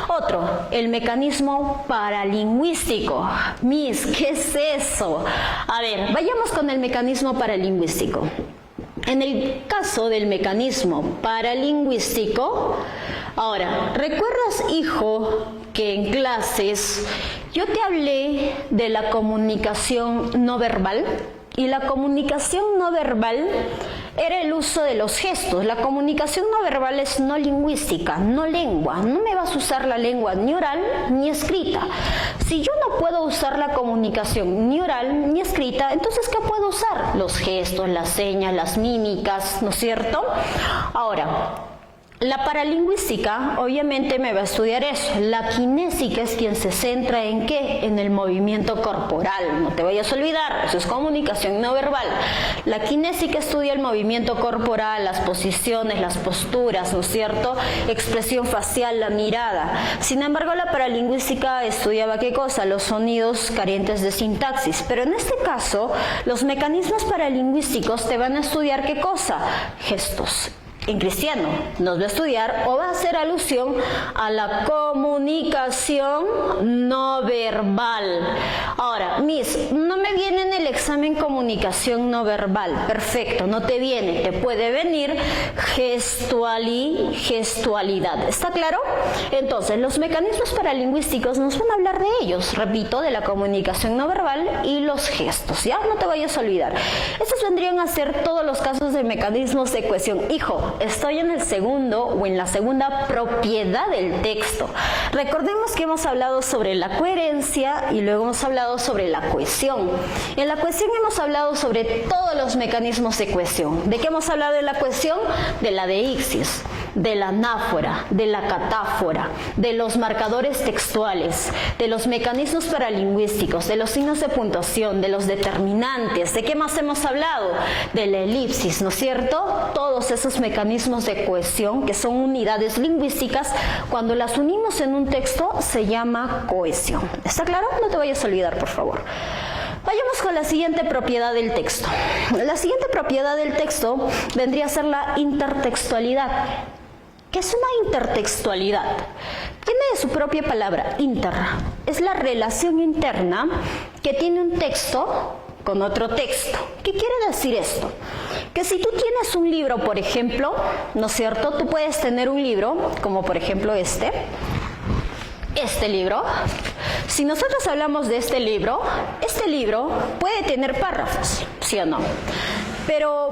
[SPEAKER 1] Otro, el mecanismo paralingüístico. Miss, ¿qué es eso? A ver, vayamos con el mecanismo paralingüístico. En el caso del mecanismo paralingüístico, ahora, ¿recuerdas, hijo, que en clases yo te hablé de la comunicación no verbal? Y la comunicación no verbal era el uso de los gestos. La comunicación no verbal es no lingüística, no lengua. No me vas a usar la lengua ni oral ni escrita. Si yo no puedo usar la comunicación ni oral ni escrita, entonces ¿qué puedo usar? Los gestos, las señas, las mímicas, ¿no es cierto? Ahora, la paralingüística obviamente me va a estudiar eso. La kinésica es quien se centra en ¿qué? En el movimiento corporal. No te vayas a olvidar, eso es comunicación no verbal. La kinésica estudia el movimiento corporal, las posiciones, las posturas, ¿no es cierto? Expresión facial, la mirada. Sin embargo, la paralingüística estudiaba ¿qué cosa? Los sonidos carentes de sintaxis. Pero en este caso, los mecanismos paralingüísticos te van a estudiar ¿qué cosa? Gestos. En cristiano nos va a estudiar o va a hacer alusión a la comunicación no verbal. Ahora, Miss, no me viene en el examen comunicación no verbal. Perfecto, no te viene. Te puede venir gestualidad. ¿Está claro? Entonces, los mecanismos paralingüísticos nos van a hablar de ellos. Repito, de la comunicación no verbal y los gestos. Ya, no te vayas a olvidar. Estos vendrían a ser todos los casos de mecanismos de cohesión. Hijo, estoy en el segundo o en la segunda propiedad del texto. Recordemos que hemos hablado sobre la coherencia y luego hemos hablado sobre la cohesión. En la cohesión hemos hablado sobre todos los mecanismos de cohesión. ¿De qué hemos hablado en la cohesión? De la deíxis, de la anáfora, de la catáfora, de los marcadores textuales, de los mecanismos paralingüísticos, de los signos de puntuación, de los determinantes. ¿De qué más hemos hablado? De la elipsis, ¿no es cierto? Todos esos mecanismos de cohesión, que son unidades lingüísticas, cuando las unimos en un texto se llama cohesión. ¿Está claro? No te vayas a olvidar, por favor. Vayamos con la siguiente propiedad del texto. La siguiente propiedad del texto vendría a ser la intertextualidad. ¿Qué es una intertextualidad? Tiene de su propia palabra, inter. Es la relación interna que tiene un texto con otro texto. ¿Qué quiere decir esto? Que si tú tienes un libro, por ejemplo, ¿no es cierto? Tú puedes tener un libro, como por ejemplo este libro. Si nosotros hablamos de este libro puede tener párrafos, ¿sí o no? Pero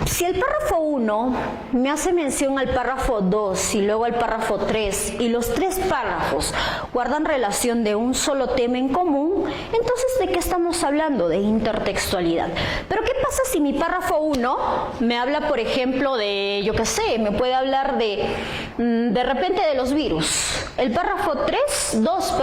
[SPEAKER 1] si el párrafo 1 me hace mención al párrafo 2 y luego al párrafo 3 y los tres párrafos guardan relación de un solo tema en común, entonces ¿de qué estamos hablando? De intertextualidad. Pero ¿qué pasa si mi párrafo 1 me habla, por ejemplo, de, yo qué sé, me puede hablar de repente de los virus? El párrafo 2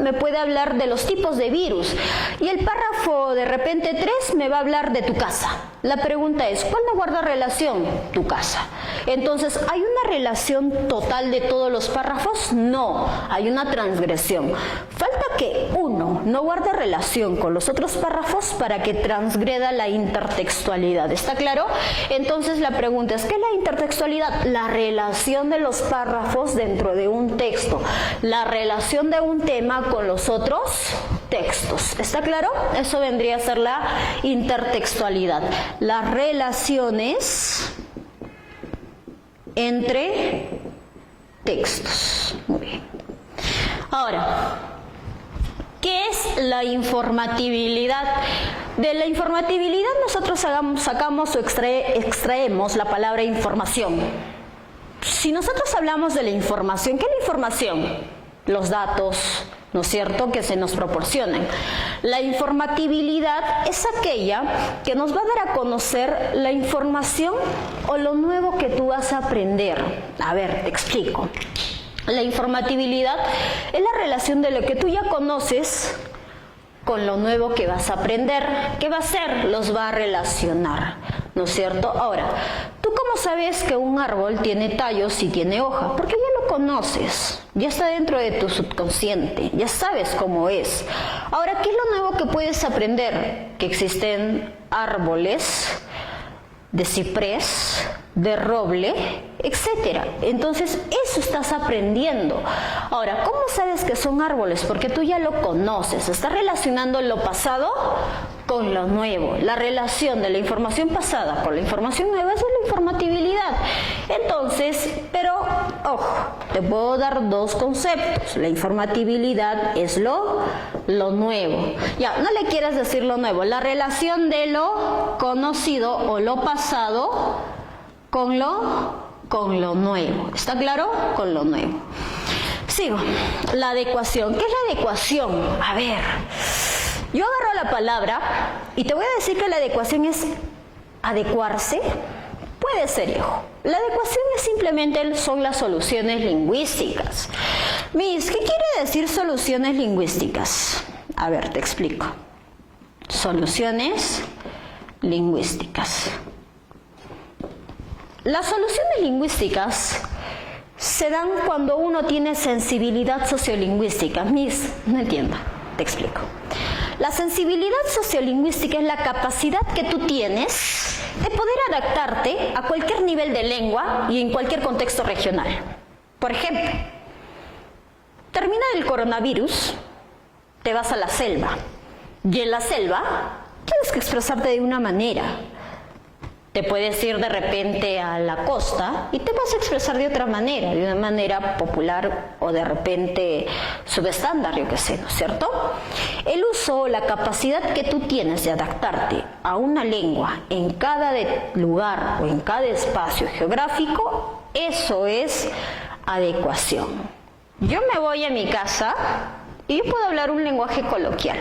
[SPEAKER 1] me puede hablar de los tipos de virus y el párrafo de repente 3 me va a hablar de tu casa. La pregunta es, ¿cuál no guarda relación? Tu casa. Entonces, ¿hay una relación total de todos los párrafos? No, hay una transgresión. Falta que uno no guarde relación con los otros párrafos para que transgreda la intertextualidad. ¿Está claro? Entonces, la pregunta es, ¿qué es la intertextualidad? La relación de los párrafos dentro de un texto. La relación de un tema con los otros textos. ¿Está claro? Eso vendría a ser la intertextualidad. Las relaciones entre textos. Muy bien. Ahora, ¿qué es la informatibilidad? De la informatibilidad nosotros sacamos o extraemos la palabra información. Si nosotros hablamos de la información, ¿qué es la información? Los datos, ¿no es cierto?, que se nos proporcionan. La informatibilidad es aquella que nos va a dar a conocer la información o lo nuevo que tú vas a aprender. A ver, te explico. La informatibilidad es la relación de lo que tú ya conoces con lo nuevo que vas a aprender. ¿Qué va a hacer? Los va a relacionar, ¿no es cierto? Ahora, ¿tú cómo sabes que un árbol tiene tallos y tiene hoja? Porque ya lo conoces, ya está dentro de tu subconsciente, ya sabes cómo es. Ahora, ¿qué es lo nuevo que puedes aprender? Que existen árboles de ciprés, de roble, etcétera. Entonces, eso estás aprendiendo. Ahora, ¿cómo sabes que son árboles? Porque tú ya lo conoces. Estás relacionando lo pasado con lo nuevo. La relación de la información pasada con la información nueva es la informatibilidad. Entonces, pero, ojo, te puedo dar dos conceptos. La informatibilidad es lo nuevo. Ya, no le quieres decir lo nuevo. La relación de lo conocido o lo pasado con lo nuevo. ¿Está claro? Con lo nuevo. Sigo. La adecuación. ¿Qué es la adecuación? A ver, yo agarro la palabra y te voy a decir que la adecuación es adecuarse. Puede ser, hijo. La adecuación es simplemente son las soluciones lingüísticas. Miss, ¿qué quiere decir soluciones lingüísticas? A ver, te explico. Soluciones lingüísticas. Las soluciones lingüísticas se dan cuando uno tiene sensibilidad sociolingüística. Miss, no entiendo, te explico. La sensibilidad sociolingüística es la capacidad que tú tienes de poder adaptarte a cualquier nivel de lengua y en cualquier contexto regional. Por ejemplo, termina el coronavirus, te vas a la selva, y en la selva tienes que expresarte de una manera. Te puedes ir de repente a la costa y te vas a expresar de otra manera, de una manera popular o de repente subestándar, yo qué sé, ¿no es cierto? El uso, la capacidad que tú tienes de adaptarte a una lengua en cada lugar o en cada espacio geográfico, eso es adecuación. Yo me voy a mi casa y yo puedo hablar un lenguaje coloquial.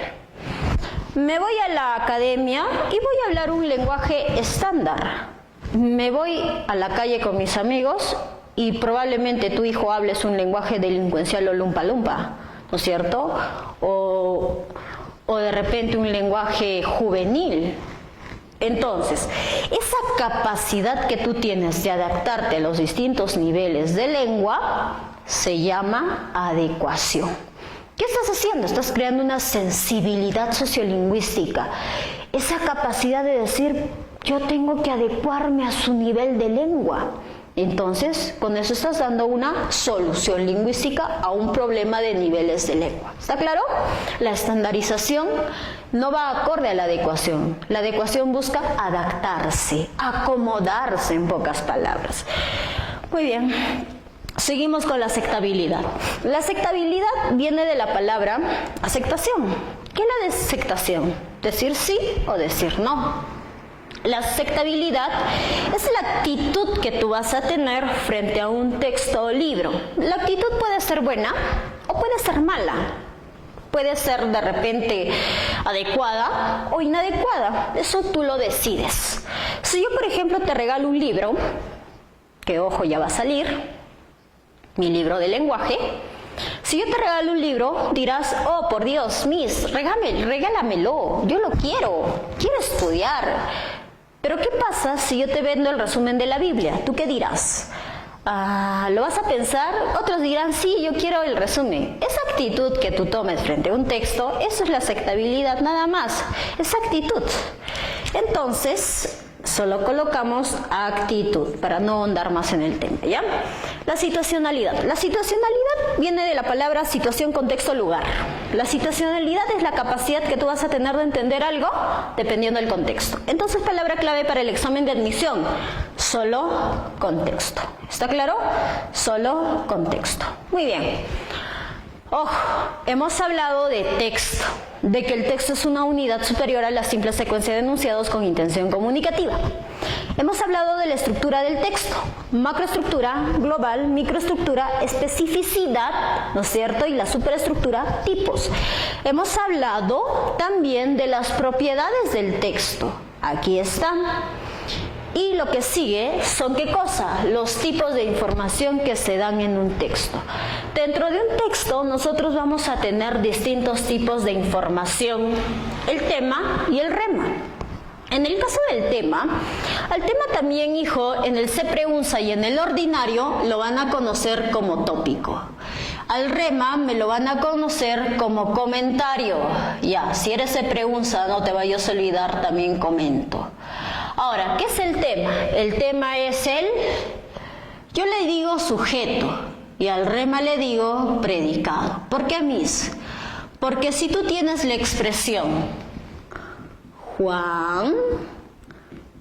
[SPEAKER 1] Me voy a la academia y voy a hablar un lenguaje estándar. Me voy a la calle con mis amigos y probablemente tu hijo hables un lenguaje delincuencial o lumpa lumpa, ¿no es cierto? O de repente un lenguaje juvenil. Entonces, esa capacidad que tú tienes de adaptarte a los distintos niveles de lengua se llama adecuación. ¿Qué estás haciendo? Estás creando una sensibilidad sociolingüística. Esa capacidad de decir, yo tengo que adecuarme a su nivel de lengua. Entonces, con eso estás dando una solución lingüística a un problema de niveles de lengua. ¿Está claro? La estandarización no va acorde a la adecuación. La adecuación busca adaptarse, acomodarse, en pocas palabras. Muy bien. Seguimos con la aceptabilidad. La aceptabilidad viene de la palabra aceptación. ¿Qué es la aceptación? Decir sí o decir no. La aceptabilidad es la actitud que tú vas a tener frente a un texto o libro. La actitud puede ser buena o puede ser mala. Puede ser de repente adecuada o inadecuada. Eso tú lo decides. Si yo, por ejemplo, te regalo un libro, que ojo, ya va a salir, mi libro de lenguaje. Si yo te regalo un libro, dirás, oh, por Dios, Miss, regálamelo, yo lo quiero estudiar. Pero ¿qué pasa si yo te vendo el resumen de la Biblia? ¿Tú qué dirás? ¿Lo vas a pensar? Otros dirán, sí, yo quiero el resumen. Esa actitud que tú tomes frente a un texto, eso es la aceptabilidad nada más, esa actitud. Entonces, solo colocamos actitud para no ahondar más en el tema, ¿ya? La situacionalidad. La situacionalidad viene de la palabra situación, contexto, lugar. La situacionalidad es la capacidad que tú vas a tener de entender algo dependiendo del contexto. Entonces, palabra clave para el examen de admisión, solo contexto. ¿Está claro? Solo contexto. Muy bien. Ojo, hemos hablado de texto, de que el texto es una unidad superior a la simple secuencia de enunciados con intención comunicativa. Hemos hablado de la estructura del texto, macroestructura, global, microestructura, especificidad, ¿no es cierto? Y la superestructura, tipos. Hemos hablado también de las propiedades del texto. Aquí están. Y lo que sigue son, ¿qué cosa? Los tipos de información que se dan en un texto. Dentro de un texto nosotros vamos a tener distintos tipos de información, el tema y el rema. En el caso del tema, al tema también, hijo, en el se pregunta y en el ordinario lo van a conocer como tópico. Al rema me lo van a conocer como comentario. Ya, si eres se pregunta, no te vayas a olvidar, también comento. Ahora, ¿qué es el tema? El tema es yo le digo sujeto y al rema le digo predicado. ¿Por qué, Miss? Porque si tú tienes la expresión Juan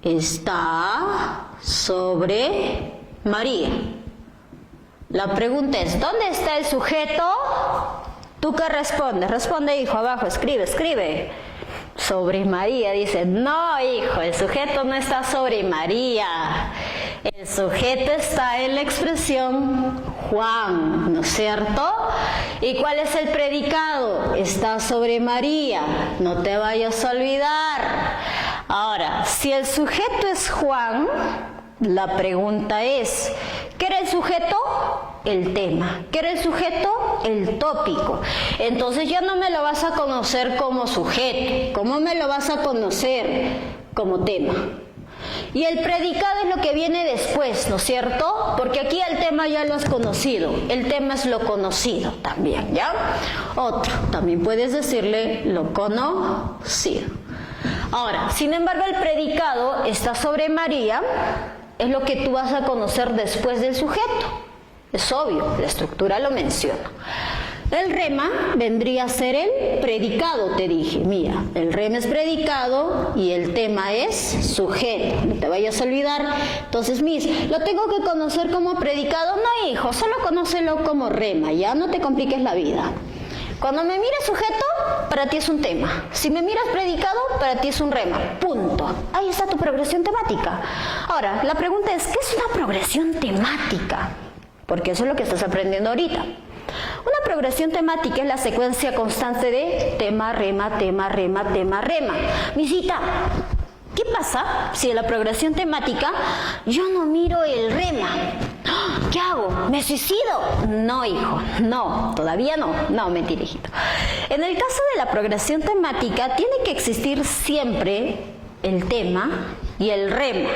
[SPEAKER 1] está sobre María. La pregunta es, ¿dónde está el sujeto? ¿Tú qué respondes? Responde, hijo, abajo, escribe. Sobre María, dice, no, hijo, el sujeto no está sobre María. El sujeto está en la expresión Juan, ¿no es cierto? ¿Y cuál es el predicado? Está sobre María, no te vayas a olvidar. Ahora, si el sujeto es Juan, la pregunta es, ¿qué era el sujeto? El tema. ¿Qué era el sujeto? El tópico. Entonces ya no me lo vas a conocer como sujeto. ¿Cómo me lo vas a conocer? Como tema. Y el predicado es lo que viene después, ¿no es cierto? Porque aquí el tema ya lo has conocido. El tema es lo conocido también, ¿ya? Otro, también puedes decirle lo conocido. Ahora, sin embargo, el predicado está sobre María, es lo que tú vas a conocer después del sujeto. Es obvio, la estructura lo menciona. El rema vendría a ser el predicado, te dije. Mira, el rema es predicado y el tema es sujeto. No te vayas a olvidar. Entonces, ¿lo tengo que conocer como predicado? No, hijo, solo conócelo como rema, ya no te compliques la vida. Cuando me miras sujeto, para ti es un tema. Si me miras predicado, para ti es un rema. Punto. Ahí está tu progresión temática. Ahora, la pregunta es, ¿qué es una progresión temática? Porque eso es lo que estás aprendiendo ahorita. Una progresión temática es la secuencia constante de tema, rema, tema, rema, tema, rema. Misita, ¿qué pasa si en la progresión temática yo no miro el rema? ¿Qué hago? ¿Me suicido? No, hijo, no, todavía no. No, mentira, hijito. En el caso de la progresión temática, tiene que existir siempre el tema y el rema.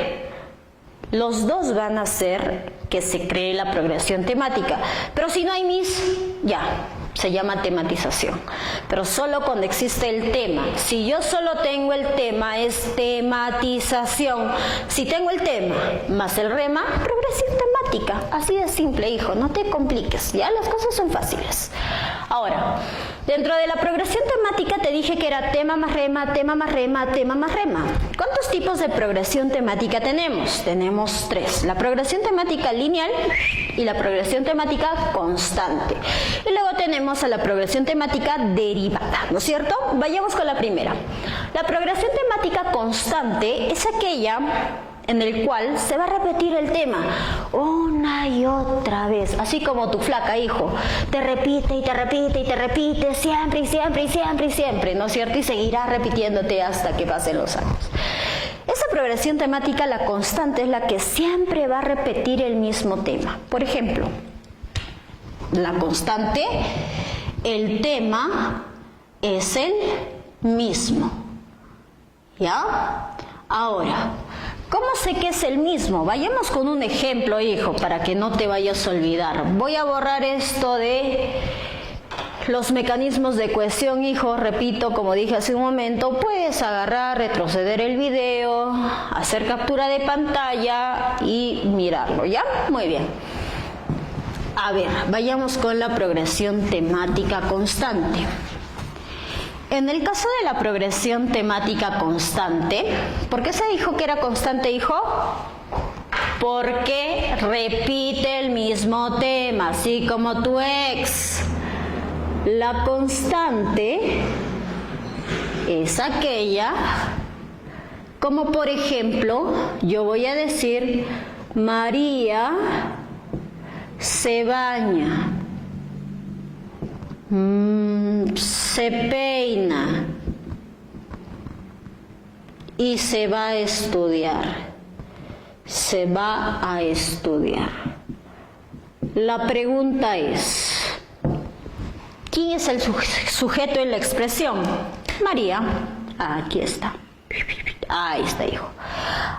[SPEAKER 1] Los dos van a hacer que se cree la progresión temática. Pero si no hay ya, se llama tematización. Pero solo cuando existe el tema. Si yo solo tengo el tema, es tematización. Si tengo el tema más el rema, progresión temática. Así de simple, hijo, no te compliques. Ya las cosas son fáciles. Ahora, dentro de la progresión temática te dije que era tema más rema, tema más rema, tema más rema. ¿Cuántos tipos de progresión temática tenemos? Tenemos 3. La progresión temática lineal y la progresión temática constante. Y luego tenemos a la progresión temática derivada, ¿no es cierto? Vayamos con la primera. La progresión temática constante es aquella en el cual se va a repetir el tema una y otra vez, así como tu flaca, hijo, te repite y te repite y te repite siempre y siempre y siempre y siempre, ¿no es cierto? Y seguirá repitiéndote hasta que pasen los años. Esa progresión temática, la constante, es la que siempre va a repetir el mismo tema. Por ejemplo, la constante, el tema es el mismo, ¿ya? Ahora, ¿cómo sé que es el mismo? Vayamos con un ejemplo, hijo, para que no te vayas a olvidar. Voy a borrar esto de los mecanismos de cohesión, hijo. Repito, como dije hace un momento, puedes agarrar, retroceder el video, hacer captura de pantalla y mirarlo, ¿ya? Muy bien. A ver, vayamos con la progresión temática constante. En el caso de la progresión temática constante, ¿por qué se dijo que era constante, hijo? Porque repite el mismo tema, así como tu ex. La constante es aquella, como por ejemplo, yo voy a decir, María se baña. Se peina y se va a estudiar. Se va a estudiar. La pregunta es, ¿quién es el sujeto en la expresión? María. Aquí está. Ahí está, hijo.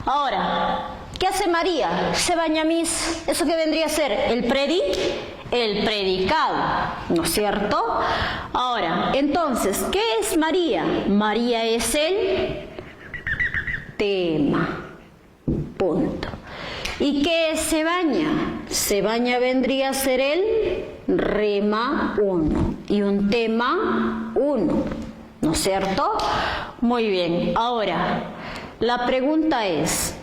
[SPEAKER 1] Ahora, ¿qué hace María? Se baña, ¿eso qué vendría a ser? El predicado, ¿no es cierto? Ahora, entonces, ¿qué es María? María es el tema. Punto. ¿Y qué es se baña? Se baña vendría a ser el rema 1 y un tema 1, ¿no es cierto? Muy bien. Ahora, la pregunta es,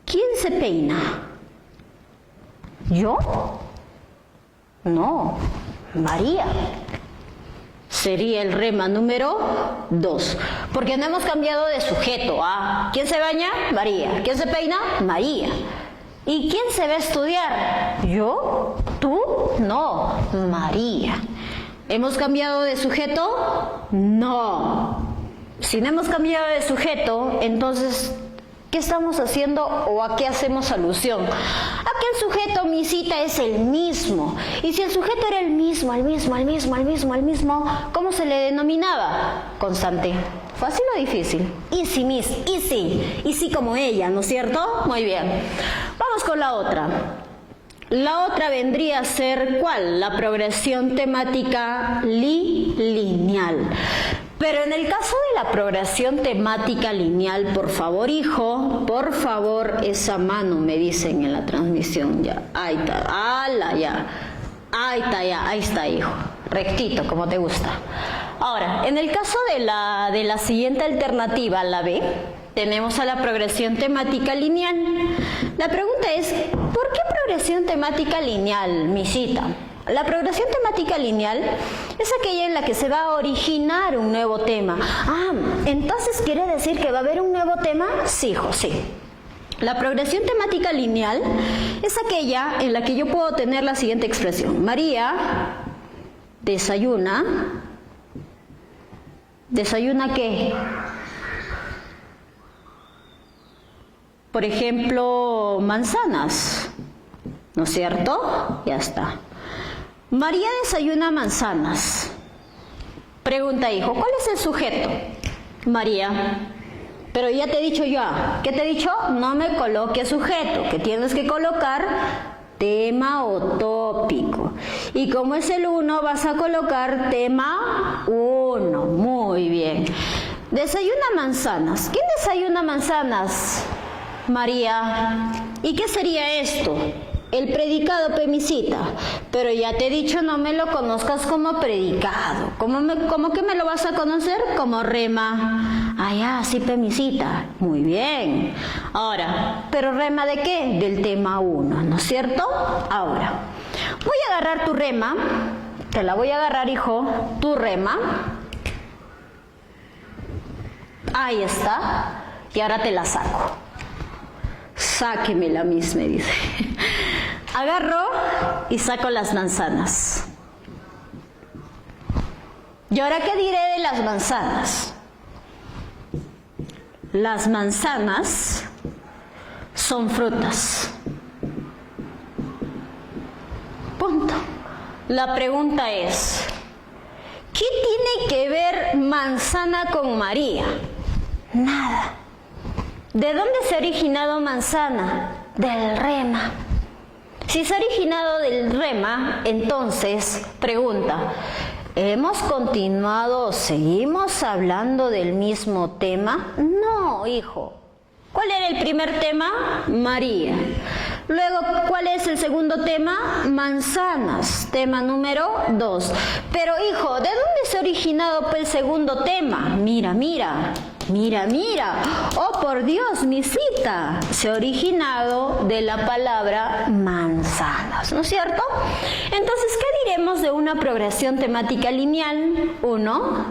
[SPEAKER 1] ¿quién se peina? ¿Yo? No, María. Sería el rema número 2, porque no hemos cambiado de sujeto. ¿Quién se baña? María. ¿Quién se peina? María. ¿Y quién se va a estudiar? ¿Yo? ¿Tú? No, María. ¿Hemos cambiado de sujeto? No. Si no hemos cambiado de sujeto, entonces, ¿qué estamos haciendo o a qué hacemos alusión? A que el sujeto, misita, es el mismo. Y si el sujeto era el mismo, ¿cómo se le denominaba? Constante. ¿Fácil o difícil? Easy, miss, easy. Easy como ella, ¿no es cierto? Muy bien. Vamos con la otra. La otra vendría a ser, ¿cuál? La progresión temática lineal. Pero en el caso de la progresión temática lineal, por favor, hijo, por favor, esa mano me dicen en la transmisión, ya, ahí está, ala, ya, ahí está, hijo, rectito, como te gusta. Ahora, en el caso de la siguiente alternativa, la B, tenemos a la progresión temática lineal. La pregunta es, ¿por qué progresión temática lineal, misita? La progresión temática lineal es aquella en la que se va a originar un nuevo tema. ¿Entonces quiere decir que va a haber un nuevo tema? Sí, hijo, sí. La progresión temática lineal es aquella en la que yo puedo tener la siguiente expresión. María desayuna. ¿Desayuna qué? Por ejemplo, manzanas, ¿no es cierto? Ya está. María desayuna manzanas. Pregunta, hijo, ¿cuál es el sujeto? María. Pero ya te he dicho yo, ¿qué te he dicho? No me coloque sujeto, que tienes que colocar tema o tópico. Y como es el 1, vas a colocar tema 1. Muy bien. Desayuna manzanas. ¿Quién desayuna manzanas? María. ¿Y qué sería esto? El predicado, pemisita. Pero ya te he dicho, no me lo conozcas como predicado. ¿Cómo que me lo vas a conocer? Como rema. Sí, pemisita. Muy bien. Ahora, ¿pero rema de qué? Del tema 1, ¿no es cierto? Ahora, voy a agarrar tu rema. Te la voy a agarrar, hijo. Tu rema. Ahí está. Y ahora te la saco. Sáquemela, Miss, me dice. Agarro y saco las manzanas. ¿Y ahora qué diré de las manzanas? Las manzanas son frutas. Punto. La pregunta es, ¿qué tiene que ver manzana con María? Nada. ¿De dónde se ha originado manzana? Del rema. Si se ha originado del rema, entonces, pregunta, ¿hemos continuado, seguimos hablando del mismo tema? No, hijo. ¿Cuál era el primer tema? María. Luego, ¿cuál es el segundo tema? Manzanas, tema número 2. Pero, hijo, ¿de dónde se ha originado el segundo tema? Mira. Oh, por Dios, misita. Se ha originado de la palabra manzanas, ¿no es cierto? Entonces, ¿qué diremos de una progresión temática lineal? 1,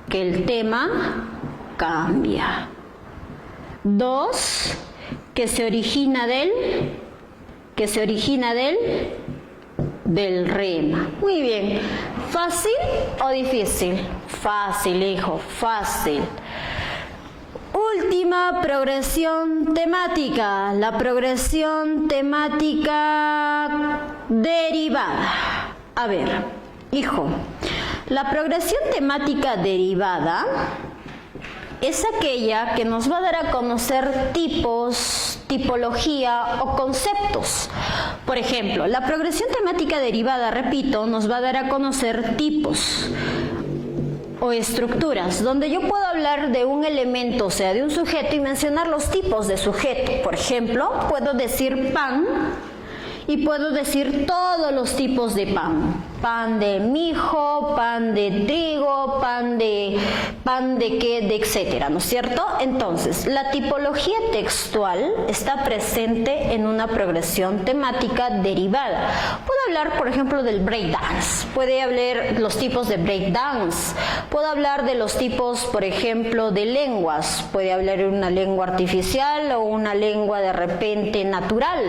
[SPEAKER 1] que el tema cambia. 2, que se origina del rema. Muy bien. ¿Fácil o difícil? Fácil, hijo, fácil. Última progresión temática, la progresión temática derivada. A ver, hijo, la progresión temática derivada es aquella que nos va a dar a conocer tipos, tipología o conceptos. Por ejemplo, la progresión temática derivada, repito, nos va a dar a conocer tipos o estructuras, donde yo puedo hablar de un elemento, o sea, de un sujeto y mencionar los tipos de sujeto. Por ejemplo, puedo decir pan y puedo decir todos los tipos de pan. pan de mijo, pan de trigo, pan de qué, de etcétera, ¿no es cierto? Entonces, la tipología textual está presente en una progresión temática derivada. Puedo hablar, por ejemplo, del breakdance, puede hablar los tipos de breakdance, puedo hablar de los tipos, por ejemplo, de lenguas, puede hablar de una lengua artificial o una lengua de repente natural.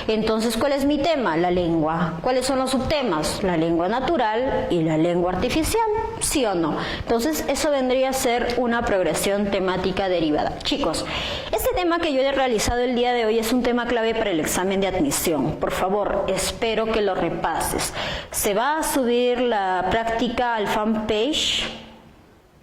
[SPEAKER 1] Entonces, ¿cuál es mi tema? La lengua. ¿Cuáles son los subtemas? La lengua natural y la lengua artificial, ¿sí o no? Entonces, eso vendría a ser una progresión temática derivada. Chicos, este tema que yo he realizado el día de hoy es un tema clave para el examen de admisión. Por favor, espero que lo repases. Se va a subir la práctica al fanpage,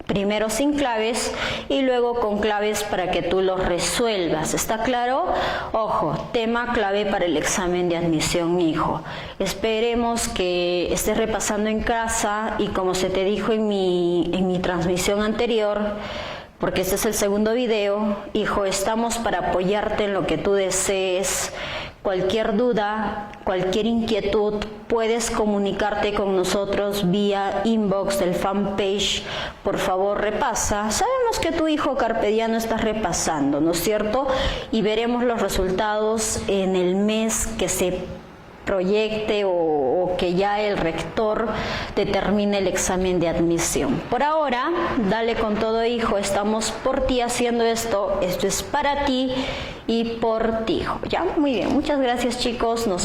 [SPEAKER 1] primero sin claves y luego con claves para que tú los resuelvas. ¿Está claro? Ojo, tema clave para el examen de admisión, hijo. Esperemos que estés repasando en casa y como se te dijo en mi transmisión anterior, porque este es el segundo video, hijo, estamos para apoyarte en lo que tú desees. Cualquier duda, cualquier inquietud, puedes comunicarte con nosotros vía inbox del fanpage. Por favor, repasa. Sabemos que tu hijo carpediano está repasando, ¿no es cierto? Y veremos los resultados en el mes que se proyecte o que ya el rector determine el examen de admisión. Por ahora, dale con todo, hijo, estamos por ti haciendo esto es para ti y por ti, hijo. Ya, muy bien, muchas gracias, chicos, nos vemos.